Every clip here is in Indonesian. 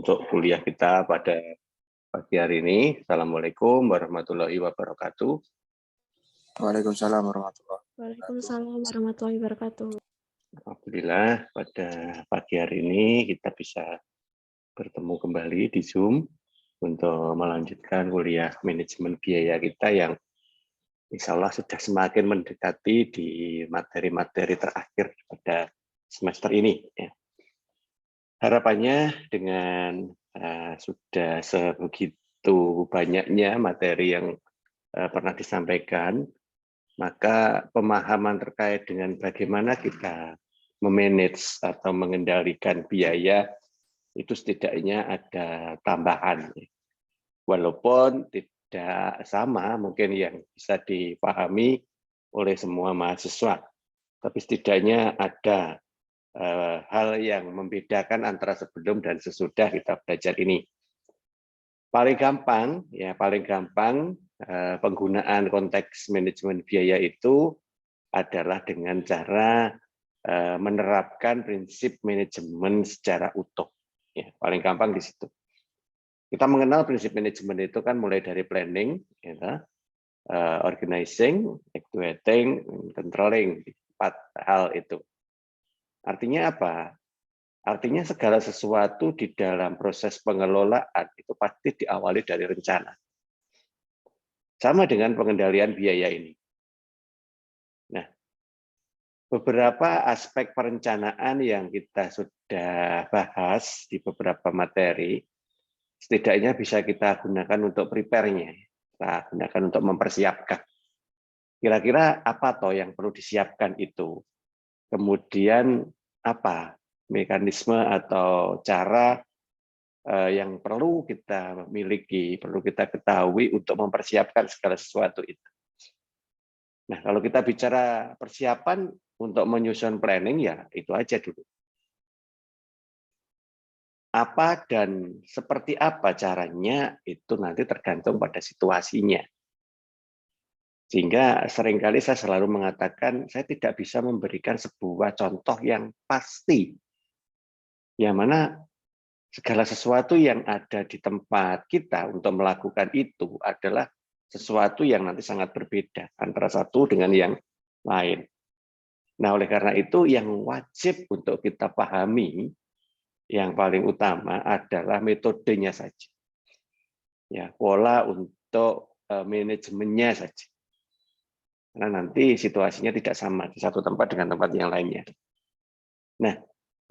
untuk kuliah kita pada pagi hari ini. Assalamualaikum warahmatullahi wabarakatuh. Waalaikumsalam warahmatullahi wabarakatuh. Waalaikumsalam warahmatullahi wabarakatuh. Alhamdulillah pada pagi hari ini kita bisa bertemu kembali di Zoom untuk melanjutkan kuliah manajemen biaya kita yang insya Allah sudah semakin mendekati di materi-materi terakhir pada semester ini. Harapannya dengan sudah sebegitu banyaknya materi yang pernah disampaikan, maka pemahaman terkait dengan bagaimana kita memanage atau mengendalikan biaya itu setidaknya ada tambahan. Walaupun tidak sama mungkin yang bisa dipahami oleh semua mahasiswa, tapi setidaknya ada hal yang membedakan antara sebelum dan sesudah kita belajar ini. Paling gampang penggunaan konteks manajemen biaya itu adalah dengan cara menerapkan prinsip manajemen secara utuh. Ya, paling gampang di situ. Kita mengenal prinsip manajemen itu kan mulai dari planning, organizing, actuating, controlling, 4 hal itu. Artinya apa? Artinya segala sesuatu di dalam proses pengelolaan itu pasti diawali dari rencana. Sama dengan pengendalian biaya ini. Nah, beberapa aspek perencanaan yang kita sudah bahas di beberapa materi, setidaknya bisa kita gunakan untuk prepare-nya, kita gunakan untuk mempersiapkan. Kira-kira apa toh yang perlu disiapkan itu? Kemudian apa mekanisme atau cara yang perlu kita miliki, perlu kita ketahui untuk mempersiapkan segala sesuatu itu. Nah, kalau kita bicara persiapan untuk menyusun planning, ya itu aja dulu. Apa dan seperti apa caranya, itu nanti tergantung pada situasinya. Sehingga seringkali saya selalu mengatakan, saya tidak bisa memberikan sebuah contoh yang pasti. Yang mana segala sesuatu yang ada di tempat kita untuk melakukan itu adalah sesuatu yang nanti sangat berbeda antara satu dengan yang lain. Nah, oleh karena itu yang wajib untuk kita pahami yang paling utama adalah metodenya saja. Ya, pola untuk manajemennya saja. Karena nanti situasinya tidak sama di satu tempat dengan tempat yang lainnya. Nah,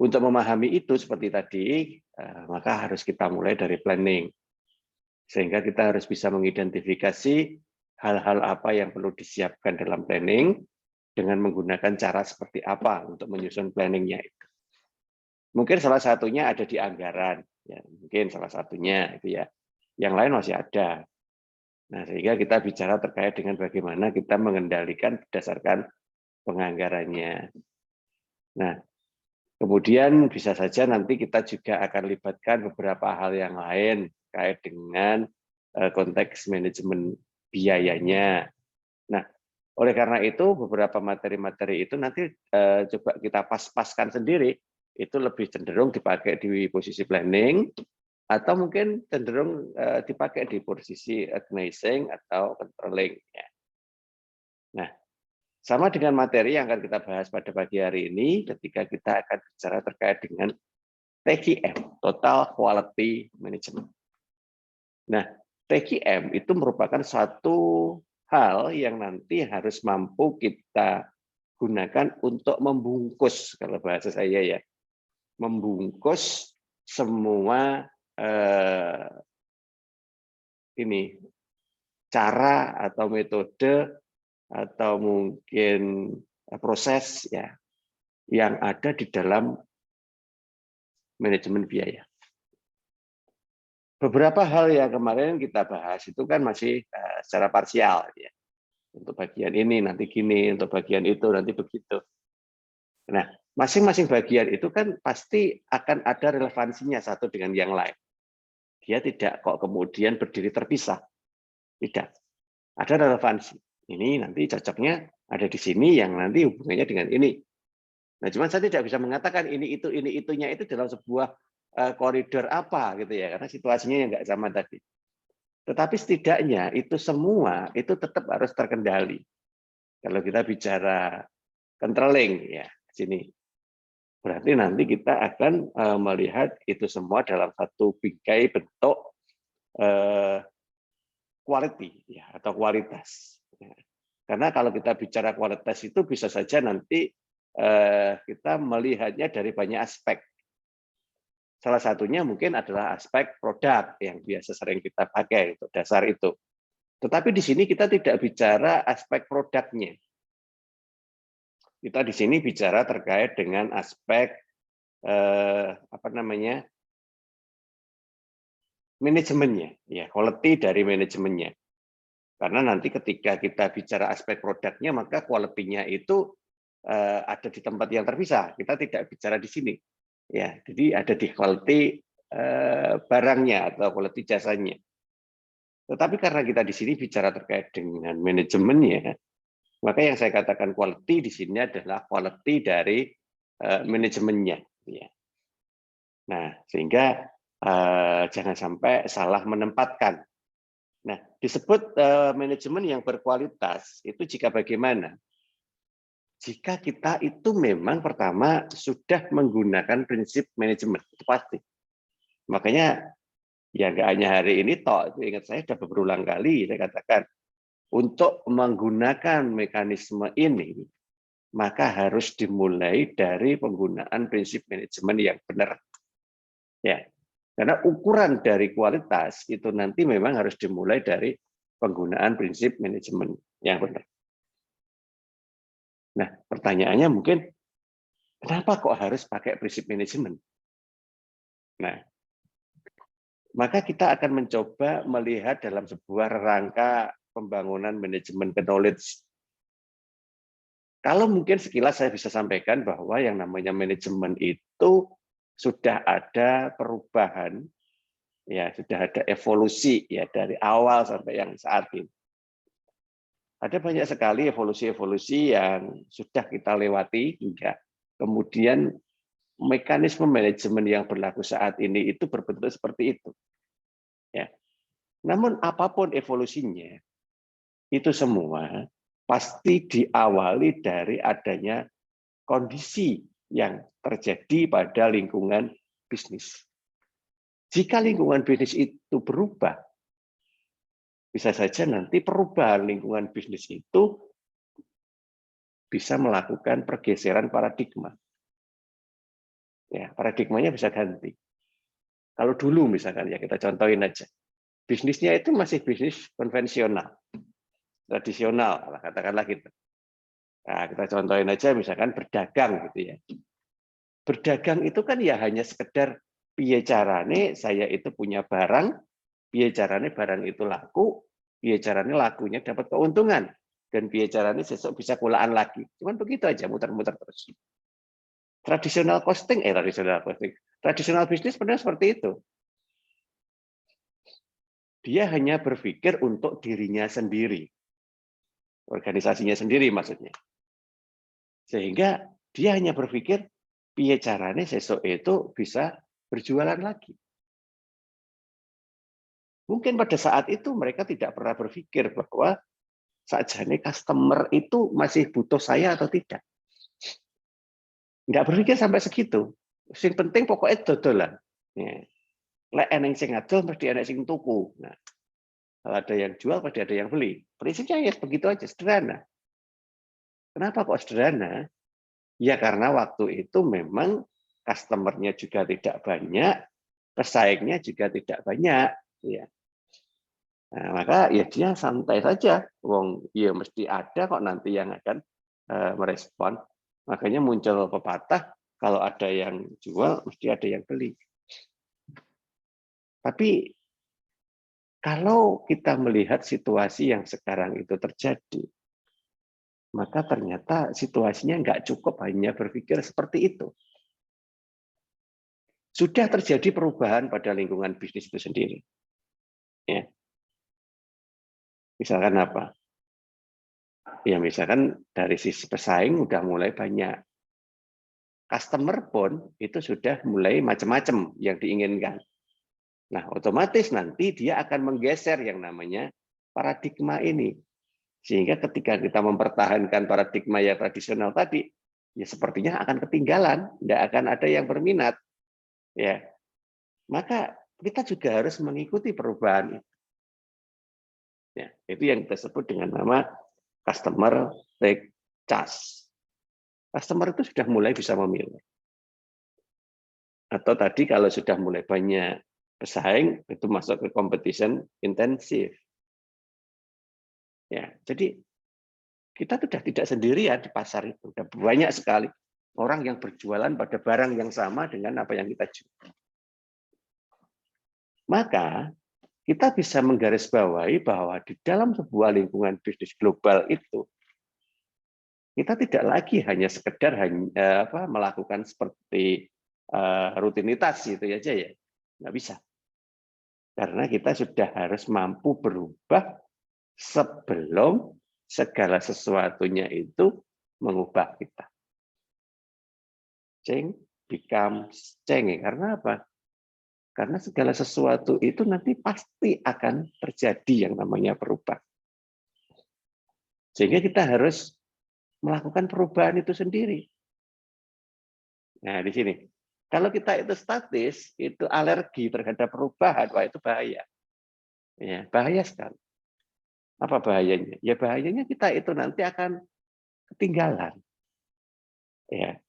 untuk memahami itu seperti tadi, maka harus kita mulai dari planning. Sehingga kita harus bisa mengidentifikasi hal-hal apa yang perlu disiapkan dalam planning, dengan menggunakan cara seperti apa untuk menyusun planningnya itu. Mungkin salah satunya ada di anggaran, ya, mungkin salah satunya itu ya. Yang lain masih ada. Nah, sehingga kita bicara terkait dengan bagaimana kita mengendalikan berdasarkan penganggarannya. Nah, kemudian bisa saja nanti kita juga akan libatkan beberapa hal yang lain terkait dengan konteks manajemen biayanya. Nah, oleh karena itu beberapa materi-materi itu nanti coba kita pas-paskan sendiri, itu lebih cenderung dipakai di posisi planning, atau mungkin cenderung dipakai di posisi organizing atau controlling. Nah, sama dengan materi yang akan kita bahas pada pagi hari ini, ketika kita akan bicara terkait dengan TQM, Total Quality Management. Nah, TQM itu merupakan suatu hal yang nanti harus mampu kita gunakan untuk membungkus, kalau bahasa saya ya, membungkus semua ini cara atau metode atau mungkin proses ya yang ada di dalam manajemen biaya. Beberapa hal yang kemarin kita bahas itu kan masih secara parsial ya. Untuk bagian ini nanti gini, untuk bagian itu nanti begitu. Nah, masing-masing bagian itu kan pasti akan ada relevansinya satu dengan yang lain. Dia tidak kok kemudian berdiri terpisah. Tidak. Ada relevansi. Ini nanti cocoknya ada di sini yang nanti hubungannya dengan ini. Nah, cuman saya tidak bisa mengatakan ini itunya itu dalam sebuah koridor apa gitu ya, karena situasinya yang nggak sama tadi. Tetapi setidaknya itu semua itu tetap harus terkendali. Kalau kita bicara controlling ya sini, berarti nanti kita akan melihat itu semua dalam satu bingkai bentuk quality ya atau kualitas. Karena kalau kita bicara kualitas itu bisa saja nanti kita melihatnya dari banyak aspek. Salah satunya mungkin adalah aspek produk yang biasa sering kita pakai untuk dasar itu. Tetapi di sini kita tidak bicara aspek produknya. Kita di sini bicara terkait dengan aspek manajemennya, ya quality dari manajemennya. Karena nanti ketika kita bicara aspek produknya, maka quality-nya itu ada di tempat yang terpisah. Kita tidak bicara di sini. Ya, jadi ada di quality barangnya atau quality jasanya. Tetapi karena kita di sini bicara terkait dengan manajemennya, maka yang saya katakan quality di sini adalah quality dari manajemennya. Ya. Nah, sehingga jangan sampai salah menempatkan. Nah, disebut manajemen yang berkualitas itu jika bagaimana? Jika kita itu memang pertama sudah menggunakan prinsip manajemen, itu pasti. Makanya ya nggak hanya hari ini toh, itu ingat saya sudah berulang kali saya katakan untuk menggunakan mekanisme ini maka harus dimulai dari penggunaan prinsip manajemen yang benar. Ya. Karena ukuran dari kualitas itu nanti memang harus dimulai dari penggunaan prinsip manajemen yang benar. Nah, pertanyaannya mungkin kenapa kok harus pakai prinsip manajemen? Nah, maka kita akan mencoba melihat dalam sebuah rangka pembangunan manajemen knowledge. Kalau mungkin sekilas saya bisa sampaikan bahwa yang namanya manajemen itu sudah ada perubahan, ya sudah ada evolusi ya dari awal sampai yang saat ini. Ada banyak sekali evolusi-evolusi yang sudah kita lewati hingga kemudian mekanisme manajemen yang berlaku saat ini itu berbentuk seperti itu. Ya. Namun apapun evolusinya, itu semua pasti diawali dari adanya kondisi yang terjadi pada lingkungan bisnis. Jika lingkungan bisnis itu berubah, bisa saja nanti perubahan lingkungan bisnis itu bisa melakukan pergeseran paradigma. Ya, paradigmanya bisa ganti. Kalau dulu misalkan ya kita contohin aja, bisnisnya itu masih bisnis konvensional, tradisional, katakanlah gitu. Nah, kita contohin aja misalkan berdagang gitu ya. Berdagang itu kan ya hanya sekedar piye carane saya itu punya barang, piye carane barang itu laku, piye carane lakunya dapat keuntungan, dan piye carane besok bisa kulaan lagi. Cuman begitu aja, muter-muter terus. Tradisional bisnis sebenarnya seperti itu. Dia hanya berpikir untuk dirinya sendiri, organisasinya sendiri maksudnya. Sehingga dia hanya berpikir piye carane sesuk itu bisa berjualan lagi. Mungkin pada saat itu mereka tidak pernah berpikir bahwa sakjane customer itu masih butuh saya atau tidak. Nggak berpikir sampai segitu. Yang penting pokoknya dodolan. Lek eneng sing adol mesti enek sing tuku. Nah, kalau ada yang jual pasti ada yang beli. Prinsipnya ya begitu aja, sederhana. Kenapa kok sederhana? Ya karena waktu itu memang customer-nya juga tidak banyak, pesaingnya juga tidak banyak. Ya. Nah, maka ya dia santai saja. Wong ya mesti ada kok nanti yang akan merespon. Makanya muncul pepatah, kalau ada yang jual, mesti ada yang beli. Tapi kalau kita melihat situasi yang sekarang itu terjadi, maka ternyata situasinya nggak cukup hanya berpikir seperti itu. Sudah terjadi perubahan pada lingkungan bisnis itu sendiri. Ya. Misalkan apa? Ya misalkan dari sisi pesaing udah mulai banyak. customer pun itu sudah mulai macam-macam yang diinginkan. Nah, otomatis nanti dia akan menggeser yang namanya paradigma ini. Sehingga ketika kita mempertahankan paradigma yang tradisional tadi, ya sepertinya akan ketinggalan, tidak akan ada yang berminat. Ya, maka kita juga harus mengikuti perubahan itu. Ya, itu yang kita sebut dengan nama customer take charge. Customer itu sudah mulai bisa memilih. Atau tadi kalau sudah mulai banyak pesaing, itu masuk ke competition intensif. Ya, jadi kita sudah tidak sendirian di pasar itu. Sudah banyak sekali orang yang berjualan pada barang yang sama dengan apa yang kita jual. Maka kita bisa menggarisbawahi bahwa di dalam sebuah lingkungan bisnis global itu, kita tidak lagi hanya sekedar melakukan seperti rutinitas gitu aja ya, nggak bisa. Karena kita sudah harus mampu berubah sebelum segala sesuatunya itu mengubah kita. Change becomes change. Karena apa? Karena segala sesuatu itu nanti pasti akan terjadi yang namanya perubahan. Sehingga kita harus melakukan perubahan itu sendiri. Nah, di sini. Kalau kita itu statis, itu alergi terhadap perubahan, wah itu bahaya. Ya, bahaya sekali. Apa bahayanya? Ya bahayanya kita itu nanti akan ketinggalan. Ya.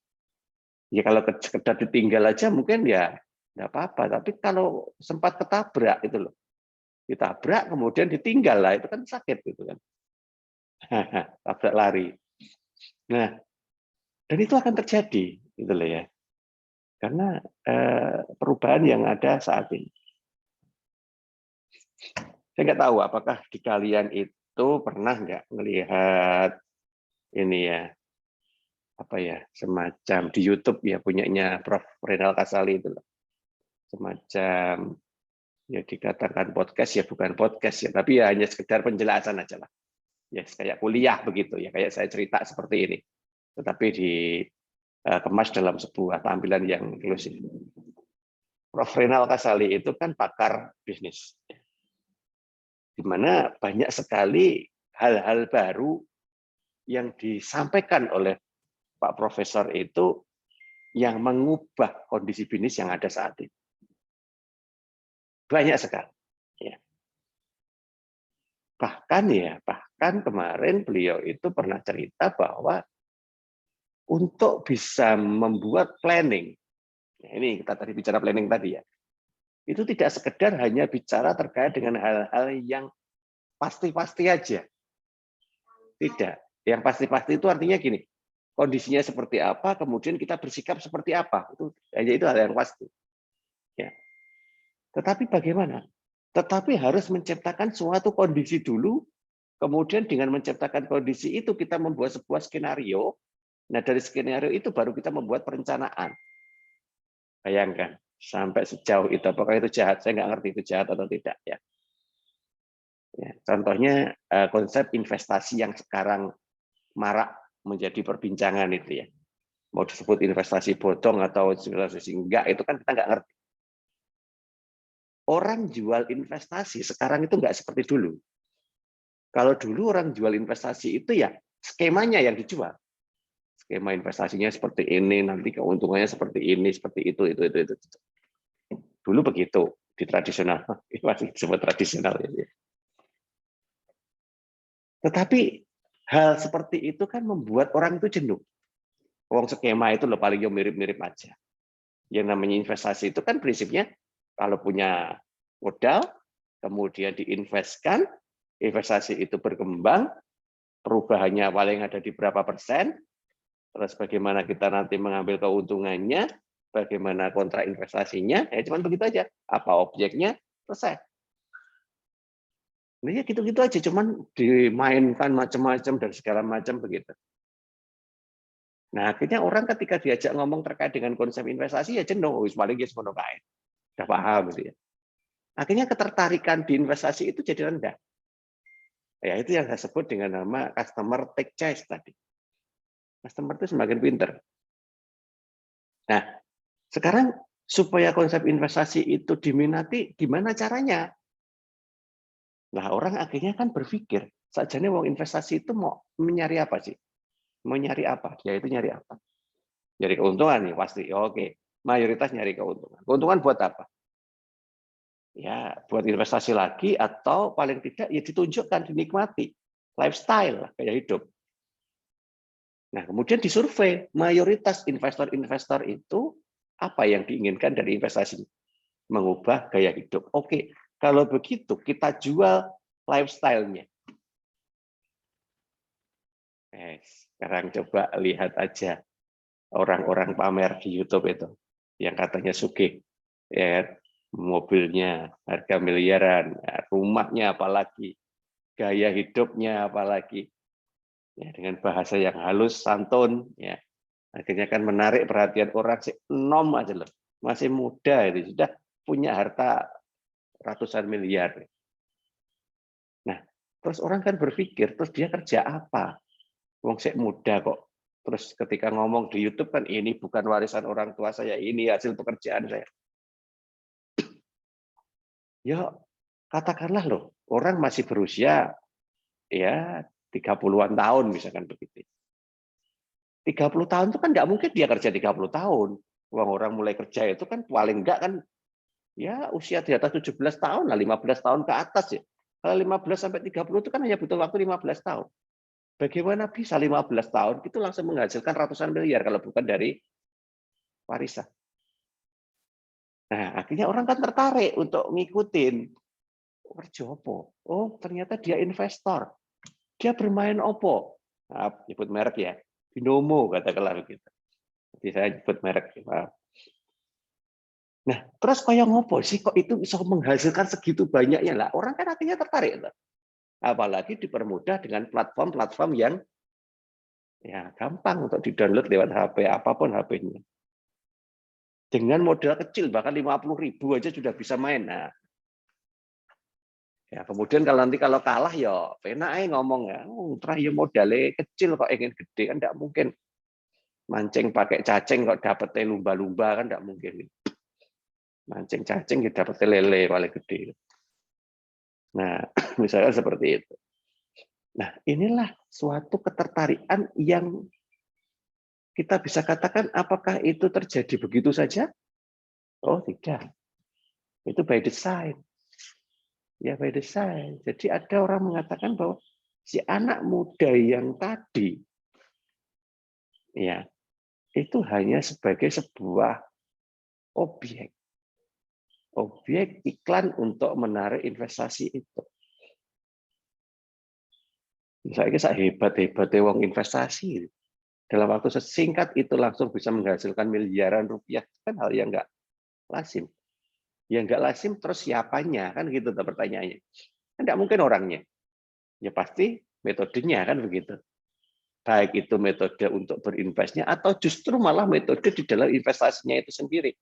Ya kalau sekedar ditinggal aja mungkin ya enggak apa-apa, tapi kalau sempat ketabrak itu loh. Ditabrak kemudian ditinggal lah itu kan sakit gitu kan. Tabrak lari. Nah, dan itu akan terjadi gitu loh ya. Karena perubahan yang ada saat ini. Saya nggak tahu apakah di kalian itu pernah nggak melihat ini ya, apa ya, semacam di YouTube ya punyanya Prof. Renal Kasali itu loh. Semacam ya dikatakan podcast ya bukan podcast ya, tapi ya hanya sekedar penjelasan aja lah. Ya kayak kuliah begitu ya, kayak saya cerita seperti ini. Tetapi dikemas dalam sebuah tampilan yang inklusif. Prof. Renal Kasali itu kan pakar bisnis. Di mana banyak sekali hal-hal baru yang disampaikan oleh Pak Profesor itu yang mengubah kondisi bisnis yang ada saat ini. Banyak sekali. Ya. Bahkan kemarin beliau itu pernah cerita bahwa untuk bisa membuat planning, ini kita tadi bicara planning tadi ya, itu tidak sekedar hanya bicara terkait dengan hal-hal yang pasti-pasti aja. Tidak. Yang pasti-pasti itu artinya gini, kondisinya seperti apa, kemudian kita bersikap seperti apa. Itu hal yang pasti. Ya. Tetapi bagaimana? Tetapi harus menciptakan suatu kondisi dulu, kemudian dengan menciptakan kondisi itu kita membuat sebuah skenario. Nah dari skenario itu baru kita membuat perencanaan. Bayangkan sampai sejauh itu, apakah itu jahat? Saya nggak ngerti itu jahat atau tidak ya. Ya, contohnya konsep investasi yang sekarang marak menjadi perbincangan itu ya. Mau disebut investasi bodong atau investasi enggak, itu kan kita nggak ngerti. Orang jual investasi sekarang itu nggak seperti dulu. Kalau dulu orang jual investasi itu ya skemanya yang dijual. Skema investasinya seperti ini, nanti keuntungannya seperti ini, seperti itu. Dulu begitu di tradisional, masih disebut tradisional ya. Tetapi hal seperti itu kan membuat orang itu jenuh. Uang skema itu loh paling mirip-mirip aja. Yang namanya investasi itu kan prinsipnya kalau punya modal, kemudian diinvestkan, investasi itu berkembang, perubahannya paling ada di berapa persen, terus bagaimana kita nanti mengambil keuntungannya, bagaimana kontrak investasinya, ya cuma begitu aja. Apa objeknya, selesai. Nah, ya gitu-gitu aja, cuman dimainkan macam-macam dan segala macam begitu. Nah, akhirnya orang ketika diajak ngomong terkait dengan konsep investasi ya jenuh, paling ya semono kae. Udah paham gitu ya. Akhirnya ketertarikan di investasi itu jadi rendah. Ya itu yang saya sebut dengan nama customer take charge tadi. Customer itu semakin pinter. Nah, sekarang supaya konsep investasi itu diminati, gimana caranya? Nah, orang akhirnya kan berpikir, sajane wong investasi itu mau mencari apa sih? Mau nyari apa? Dia itu nyari apa? Nyari keuntungan nih pasti. Oke, mayoritas nyari keuntungan. Keuntungan buat apa? Ya, buat investasi lagi atau paling tidak ya ditunjukkan, dinikmati. Lifestyle, gaya hidup. Nah, kemudian disurvei, mayoritas investor-investor itu apa yang diinginkan dari investasi? Mengubah gaya hidup. Oke, kalau begitu kita jual lifestyle-nya. Sekarang coba lihat aja orang-orang pamer di YouTube itu yang katanya sugih, ya, mobilnya harga miliaran, rumahnya apalagi, gaya hidupnya apalagi, ya, dengan bahasa yang halus, santun, ya, akhirnya kan menarik perhatian orang. Nom aja loh, masih muda itu sudah punya harta ratusan miliar. Nah, terus orang kan berpikir, terus dia kerja apa? Wong sik muda kok. Terus ketika ngomong di YouTube kan ini bukan warisan orang tua saya, ini hasil pekerjaan saya. Ya, katakanlah loh, orang masih berusia ya 30-an tahun misalkan begitu. 30 tahun itu kan nggak mungkin dia kerja 30 tahun. Orang mulai kerja itu kan paling enggak kan ya usia di atas 17 tahun lah, 15 tahun ke atas ya. Kalau 15 sampai 30 itu kan hanya butuh waktu 15 tahun. Bagaimana bisa 15 tahun itu langsung menghasilkan ratusan miliar kalau bukan dari warisan. Nah, akhirnya orang kan tertarik untuk ngikutin. Kerja opo? Oh, ternyata dia investor. Dia bermain opo? Nah, nyebut merek ya. Binomo katakanlah begitu. Jadi saya nyebut merek. Nah, terus kayak ngopo sih kok itu bisa menghasilkan segitu banyaknya lah? Orang kan akhirnya tertarik. Apalagi dipermudah dengan platform-platform yang ya gampang untuk di-download lewat HP, apapun HP-nya. Dengan modal kecil, bahkan 50.000 aja sudah bisa main. Nah, ya, kemudian kalau kalah ya penak ngomong ya, terakhir modalnya kecil kok ingin gede kan tidak mungkin. Mancing pakai cacing kok dapetnya lumba-lumba kan tidak mungkin. Mancing cacing kita dapetnya lele paling gede. Nah, misalnya seperti itu. Nah, inilah suatu ketertarikan yang kita bisa katakan apakah itu terjadi begitu saja? Oh, tidak. Itu by design. Ya, by design. Jadi ada orang mengatakan bahwa si anak muda yang tadi ya itu hanya sebagai sebuah objek iklan untuk menarik investasi itu. Misalnya saya hebat-hebatnya wong investasi dalam waktu sesingkat itu langsung bisa menghasilkan miliaran rupiah, kan hal yang enggak lazim. Ya enggak lazim terus siapanya kan gitu pertanyaannya. Kan enggak mungkin orangnya. Ya pasti metodenya kan begitu. Baik itu metode untuk berinvestasinya atau justru malah metode di dalam investasinya itu sendiri.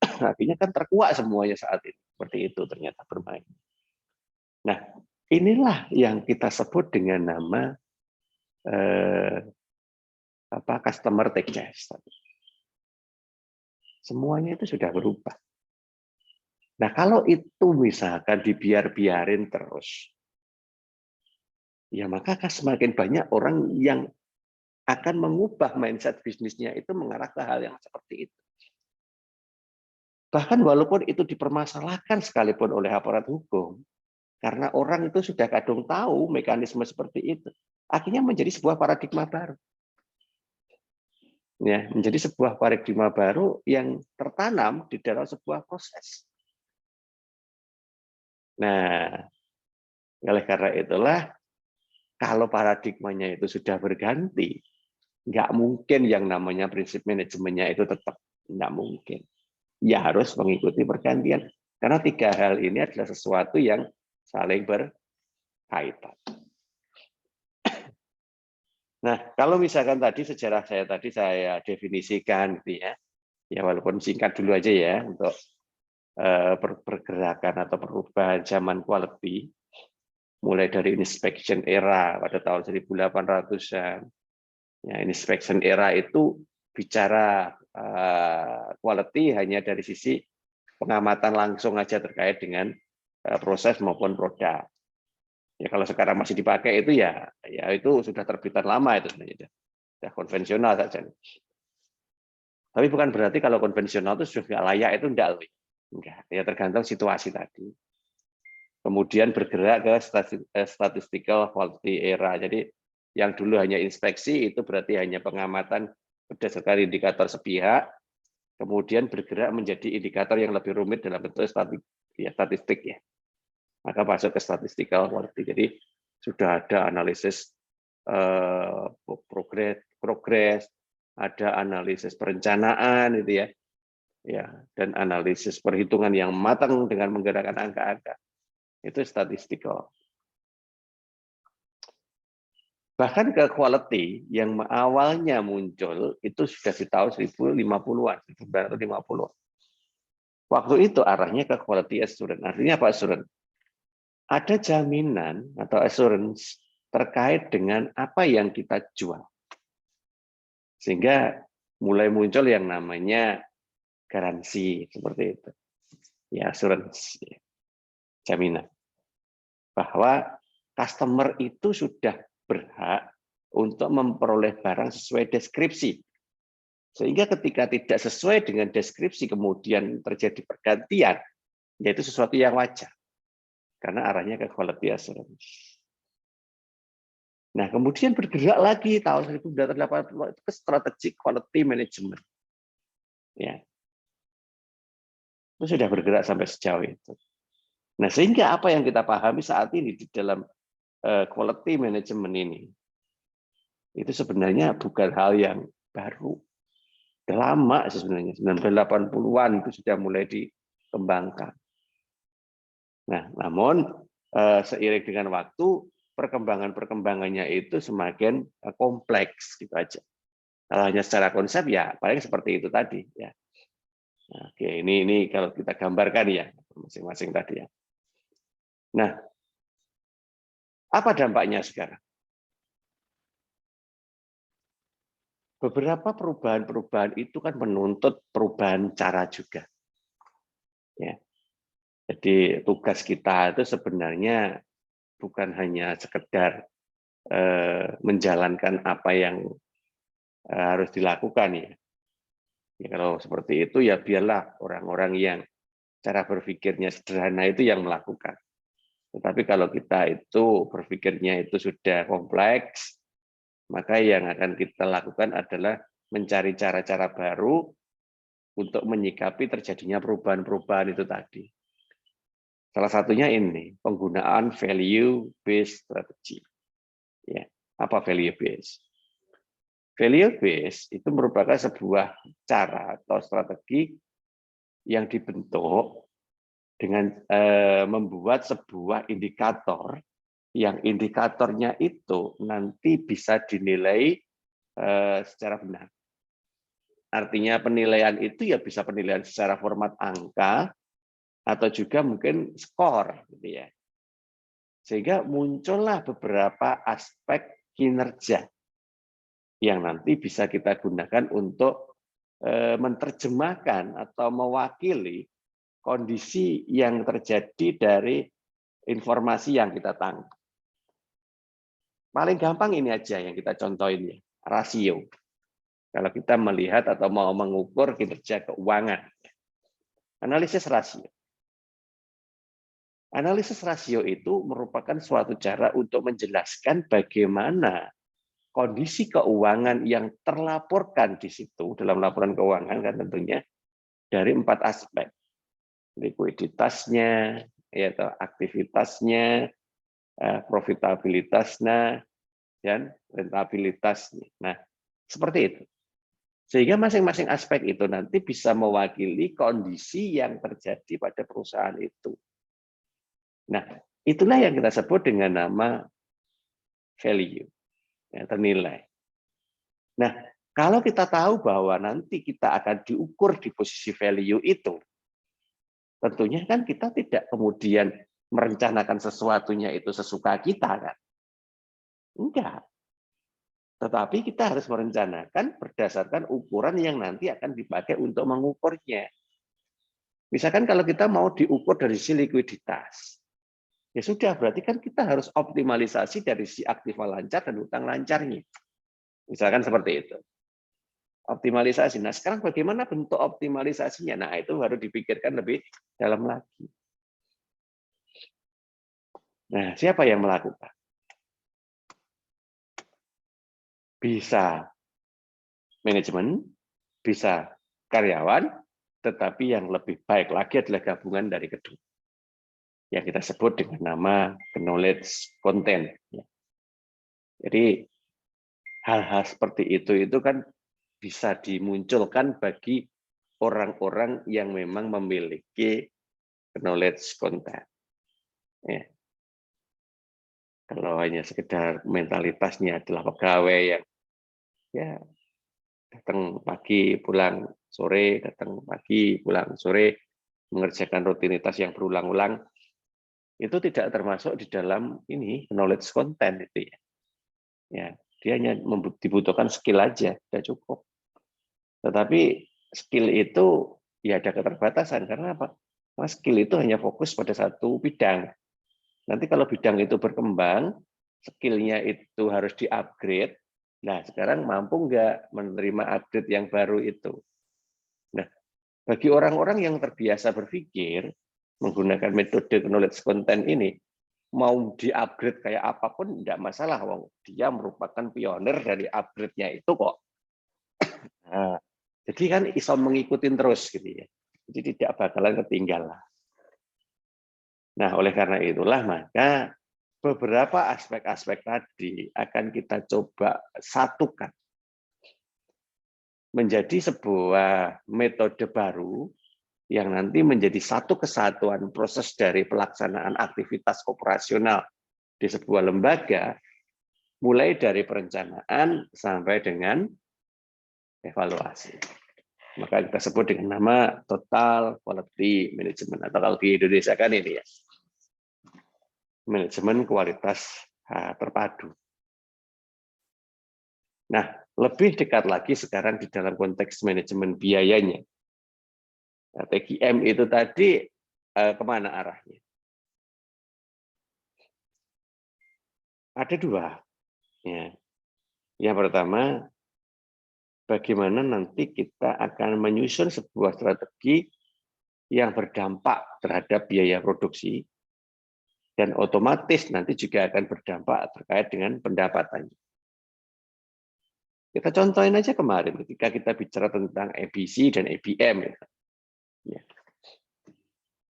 Akhirnya kan terkuak semuanya saat itu. Seperti itu ternyata bermain. Nah, inilah yang kita sebut dengan nama customer take charge. Semuanya itu sudah berubah. Nah, kalau itu misalkan dibiarin terus, ya maka akan semakin banyak orang yang akan mengubah mindset bisnisnya itu mengarah ke hal yang seperti itu. Bahkan walaupun itu dipermasalahkan sekalipun oleh aparat hukum, karena orang itu sudah kadung tahu mekanisme seperti itu, akhirnya menjadi sebuah paradigma baru. Ya, menjadi sebuah paradigma baru yang tertanam di dalam sebuah proses. Nah, oleh karena itulah, kalau paradigmanya itu sudah berganti, nggak mungkin yang namanya prinsip manajemennya itu tetap, nggak mungkin. Ya harus mengikuti pergantian. Karena tiga hal ini adalah sesuatu yang saling berkaitan. Nah, kalau misalkan tadi sejarah saya definisikan, gitu ya walaupun singkat dulu aja ya untuk pergerakan atau perubahan zaman quality, mulai dari inspection era pada tahun 1800-an. Ya, inspection era itu bicara quality hanya dari sisi pengamatan langsung aja terkait dengan proses maupun produk. Ya kalau sekarang masih dipakai itu ya itu sudah terbitan lama itu sebenarnya sudah konvensional saja. Tapi bukan berarti kalau konvensional itu sudah nggak layak, itu enggak. Ya tergantung situasi tadi. Kemudian bergerak ke statistical quality era. Jadi yang dulu hanya inspeksi itu berarti hanya pengamatan berdasarkan indikator sepihak, kemudian bergerak menjadi indikator yang lebih rumit dalam bentuk statistik ya. Maka masuk ke statistical quality. Jadi sudah ada analisis progres, ada analisis perencanaan itu ya, dan analisis perhitungan yang matang dengan menggerakkan angka-angka. Itu statistical. Bahkan ke quality yang awalnya muncul itu sudah di tahun 1050-an, 1950. Waktu itu arahnya ke quality assurance. Artinya apa assurance? Ada jaminan atau assurance terkait dengan apa yang kita jual. Sehingga mulai muncul yang namanya garansi seperti itu. Ya, assurance. Jaminan. Bahwa customer itu sudah berhak untuk memperoleh barang sesuai deskripsi. Sehingga ketika tidak sesuai dengan deskripsi kemudian terjadi pergantian, yaitu sesuatu yang wajar. Karena arahnya ke quality assurance. Nah, kemudian bergerak lagi tahun 1980 itu ke strategic quality management. Ya. Itu sudah bergerak sampai sejauh itu. Nah, sehingga apa yang kita pahami saat ini di dalam quality management ini, itu sebenarnya bukan hal yang baru. Sudah lama sebenarnya, 1980-an itu sudah mulai dikembangkan. Nah, namun seiring dengan waktu, perkembangannya itu semakin kompleks gitu aja. Kalau hanya secara konsep ya paling seperti itu tadi ya. Nah, oke, ini kalau kita gambarkan ya masing-masing tadi ya. Nah, apa dampaknya sekarang? Beberapa perubahan-perubahan itu kan menuntut perubahan cara juga. Ya. Jadi tugas kita itu sebenarnya bukan hanya sekedar menjalankan apa yang harus dilakukan ya. Ya kalau seperti itu ya biarlah orang-orang yang cara berpikirnya sederhana itu yang melakukan. Tetapi kalau kita itu berpikirnya itu sudah kompleks, maka yang akan kita lakukan adalah mencari cara-cara baru untuk menyikapi terjadinya perubahan-perubahan itu tadi. Salah satunya ini, penggunaan value-based strategy. Ya, apa value-based? Value-based itu merupakan sebuah cara atau strategi yang dibentuk dengan membuat sebuah indikator, yang indikatornya itu nanti bisa dinilai secara benar. Artinya penilaian itu ya bisa penilaian secara format angka, atau juga mungkin skor gitu ya. Sehingga muncullah beberapa aspek kinerja yang nanti bisa kita gunakan untuk menerjemahkan atau mewakili kondisi yang terjadi dari informasi yang kita tangkap. Paling gampang ini aja yang kita contohin ya, rasio. Kalau kita melihat atau mau mengukur kinerja keuangan. Analisis rasio. Analisis rasio itu merupakan suatu cara untuk menjelaskan bagaimana kondisi keuangan yang terlaporkan di situ dalam laporan keuangan kan tentunya dari 4 aspek. Likuiditasnya, ya, aktivitasnya, profitabilitasnya, dan rentabilitasnya. Nah, seperti itu. Sehingga masing-masing aspek itu nanti bisa mewakili kondisi yang terjadi pada perusahaan itu. Nah, itulah yang kita sebut dengan nama value, ya, ternilai. Nah, kalau kita tahu bahwa nanti kita akan diukur di posisi value itu, tentunya kan kita tidak kemudian merencanakan sesuatunya itu sesuka kita kan? Enggak. Tetapi kita harus merencanakan berdasarkan ukuran yang nanti akan dipakai untuk mengukurnya. Misalkan kalau kita mau diukur dari sisi likuiditas, ya sudah, berarti kan kita harus optimalisasi dari sisi aktiva lancar dan utang lancarnya. Misalkan seperti itu. Optimalisasi. Nah, sekarang bagaimana bentuk optimalisasinya? Nah, itu baru dipikirkan lebih dalam lagi. Nah, siapa yang melakukan? Bisa manajemen, bisa karyawan, tetapi yang lebih baik lagi adalah gabungan dari kedua. Yang kita sebut dengan nama knowledge content. Jadi hal-hal seperti itu kan bisa dimunculkan bagi orang-orang yang memang memiliki knowledge content. Ya. Kalau hanya sekedar mentalitasnya adalah pegawai yang ya datang pagi pulang sore, datang pagi pulang sore, mengerjakan rutinitas yang berulang-ulang, itu tidak termasuk di dalam ini knowledge content itu ya. Ya, dia hanya dibutuhkan skill aja, sudah cukup. Tetapi skill itu ya ada keterbatasan karena apa? Karena skill itu hanya fokus pada satu bidang. Nanti kalau bidang itu berkembang, skill-nya itu harus di-upgrade. Nah, sekarang mampu nggak menerima update yang baru itu? Nah, bagi orang-orang yang terbiasa berpikir menggunakan metode knowledge content ini, mau di-upgrade kayak apapun tidak masalah. Dia merupakan pionir dari upgrade-nya itu kok. Nah, jadi kan iso mengikuti terus gitu ya. Jadi tidak bakalan ketinggalan. Nah, oleh karena itulah maka beberapa aspek-aspek tadi akan kita coba satukan menjadi sebuah metode baru yang nanti menjadi satu kesatuan proses dari pelaksanaan aktivitas operasional di sebuah lembaga, mulai dari perencanaan sampai dengan evaluasi. Maka kita sebut dengan nama Total Quality Management, atau kalau di Indonesia kan ini ya, manajemen kualitas terpadu. Nah, lebih dekat lagi sekarang di dalam konteks manajemen biayanya. Nah, TGM itu tadi kemana arahnya? Ada dua. Ya. Yang pertama, bagaimana nanti kita akan menyusun sebuah strategi yang berdampak terhadap biaya produksi, dan otomatis nanti juga akan berdampak terkait dengan pendapatannya. Kita contohin aja kemarin ketika kita bicara tentang EBC dan EBM. Ya.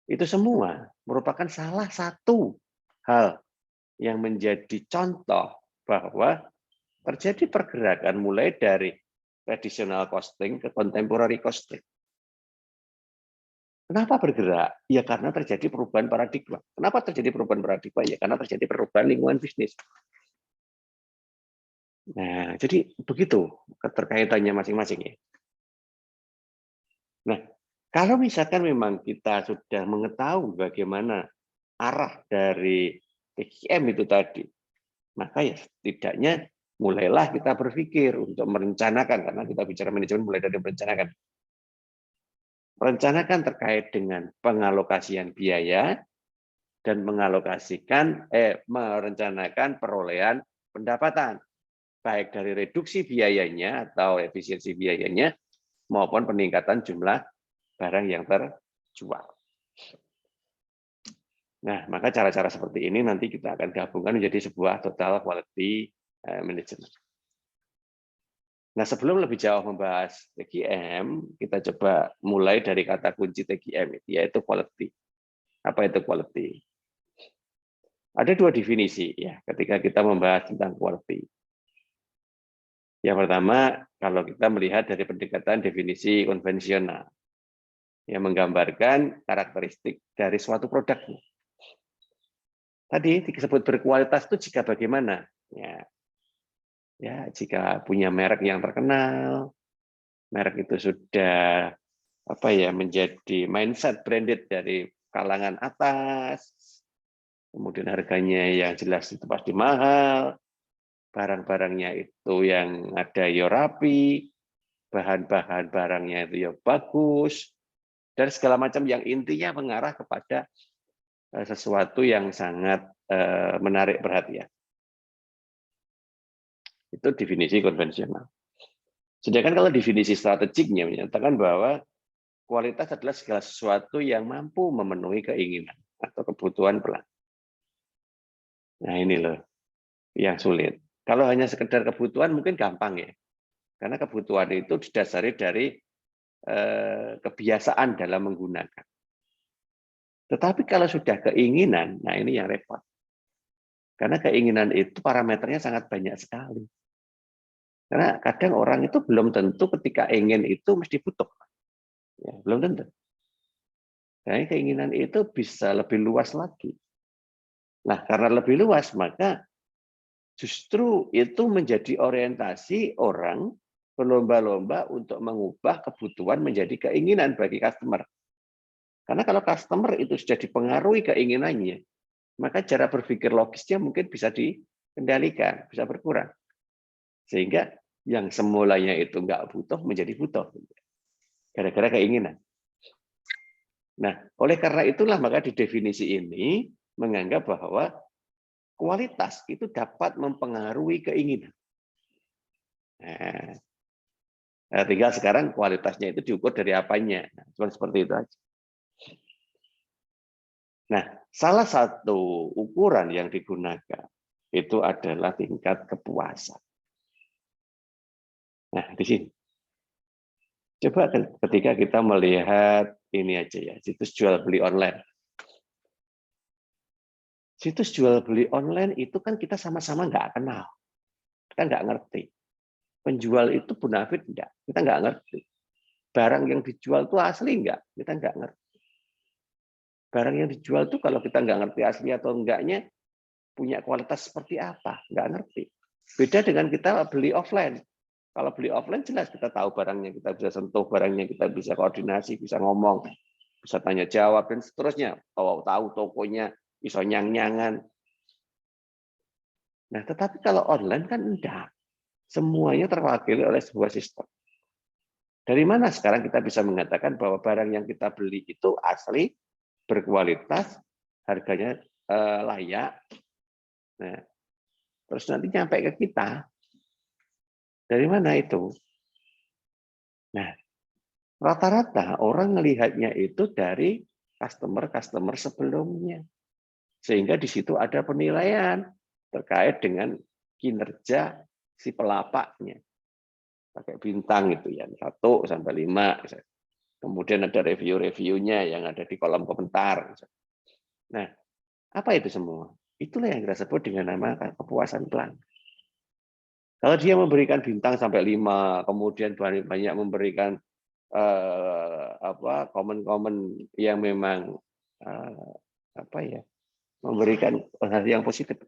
Itu semua merupakan salah satu hal yang menjadi contoh bahwa terjadi pergerakan mulai dari traditional costing ke contemporary costing. Kenapa bergerak? Ya karena terjadi perubahan paradigma. Kenapa terjadi perubahan paradigma? Ya karena terjadi perubahan lingkungan bisnis. Nah, jadi begitu keterkaitannya masing-masing ya. Nah, kalau misalkan memang kita sudah mengetahui bagaimana arah dari TGM itu tadi, maka ya setidaknya mulailah kita berpikir untuk merencanakan, karena kita bicara manajemen mulai dari merencanakan. Merencanakan terkait dengan pengalokasian biaya dan merencanakan perolehan pendapatan, baik dari reduksi biayanya atau efisiensi biayanya maupun peningkatan jumlah barang yang terjual. Nah, maka cara-cara seperti ini nanti kita akan gabungkan menjadi sebuah total quality management. Nah, sebelum lebih jauh membahas TGM, kita coba mulai dari kata kunci TGM, yaitu quality. Apa itu quality? Ada dua definisi ya ketika kita membahas tentang quality. Yang pertama, kalau kita melihat dari pendekatan definisi konvensional, yang menggambarkan karakteristik dari suatu produk. Tadi disebut berkualitas itu jika bagaimana? Ya, jika punya merek yang terkenal, merek itu sudah menjadi mindset branded dari kalangan atas, kemudian harganya yang jelas itu pasti mahal, barang-barangnya itu yang ada ya rapi, bahan-bahan barangnya itu ya bagus, dan segala macam yang intinya mengarah kepada sesuatu yang sangat menarik perhatian. Itu definisi konvensional. Sedangkan kalau definisi strategiknya menyatakan bahwa kualitas adalah segala sesuatu yang mampu memenuhi keinginan atau kebutuhan pelanggan. Nah ini loh yang sulit. Kalau hanya sekedar kebutuhan mungkin gampang ya. Karena kebutuhan itu didasari dari kebiasaan dalam menggunakan. Tetapi kalau sudah keinginan, nah ini yang repot. Karena keinginan itu parameternya sangat banyak sekali. Karena kadang orang itu belum tentu ketika ingin itu mesti butuh. Ya, belum tentu. Nah, keinginan itu bisa lebih luas lagi. Nah, karena lebih luas, maka justru itu menjadi orientasi orang berlomba-lomba untuk mengubah kebutuhan menjadi keinginan bagi customer. Karena kalau customer itu sudah dipengaruhi keinginannya, maka cara berpikir logisnya mungkin bisa dikendalikan, bisa berkurang. Sehingga yang semulanya itu nggak butuh menjadi butuh. Gara-gara keinginan. Nah, oleh karena itulah maka di definisi ini menganggap bahwa kualitas itu dapat mempengaruhi keinginan. Nah, tinggal sekarang kualitasnya itu diukur dari apanya. Nah, cuma seperti itu aja. Nah, salah satu ukuran yang digunakan itu adalah tingkat kepuasan. Nah, di sini. Coba ketika kita melihat ini aja ya, situs jual beli online. Situs jual beli online itu kan kita sama-sama nggak kenal. Kita nggak ngerti. Penjual itu bonafit enggak, kita nggak ngerti. Barang yang dijual itu asli enggak, kita nggak ngerti. Barang yang dijual itu kalau kita nggak ngerti asli atau enggaknya, punya kualitas seperti apa, nggak ngerti. Beda dengan kita beli offline. Kalau beli offline jelas kita tahu barangnya, kita bisa sentuh barangnya, kita bisa koordinasi, bisa ngomong, bisa tanya jawab, dan seterusnya. Tahu tokonya, bisa nyang-nyangan. Nah, tetapi kalau online kan enggak. Semuanya terwakili oleh sebuah sistem. Dari mana sekarang kita bisa mengatakan bahwa barang yang kita beli itu asli, berkualitas, harganya layak, nah, terus nanti nyampe ke kita. Dari mana itu? Nah, rata-rata orang melihatnya itu dari customer sebelumnya. Sehingga di situ ada penilaian terkait dengan kinerja si pelapaknya. Pakai bintang itu ya, 1 sampai 5. Kemudian ada review-reviewnya yang ada di kolom komentar. Nah, apa itu semua? Itulah yang kita sebut dengan nama kepuasan pelanggan. Kalau dia memberikan bintang sampai 5, kemudian banyak memberikan komen-komen yang memang memberikan hal yang positif,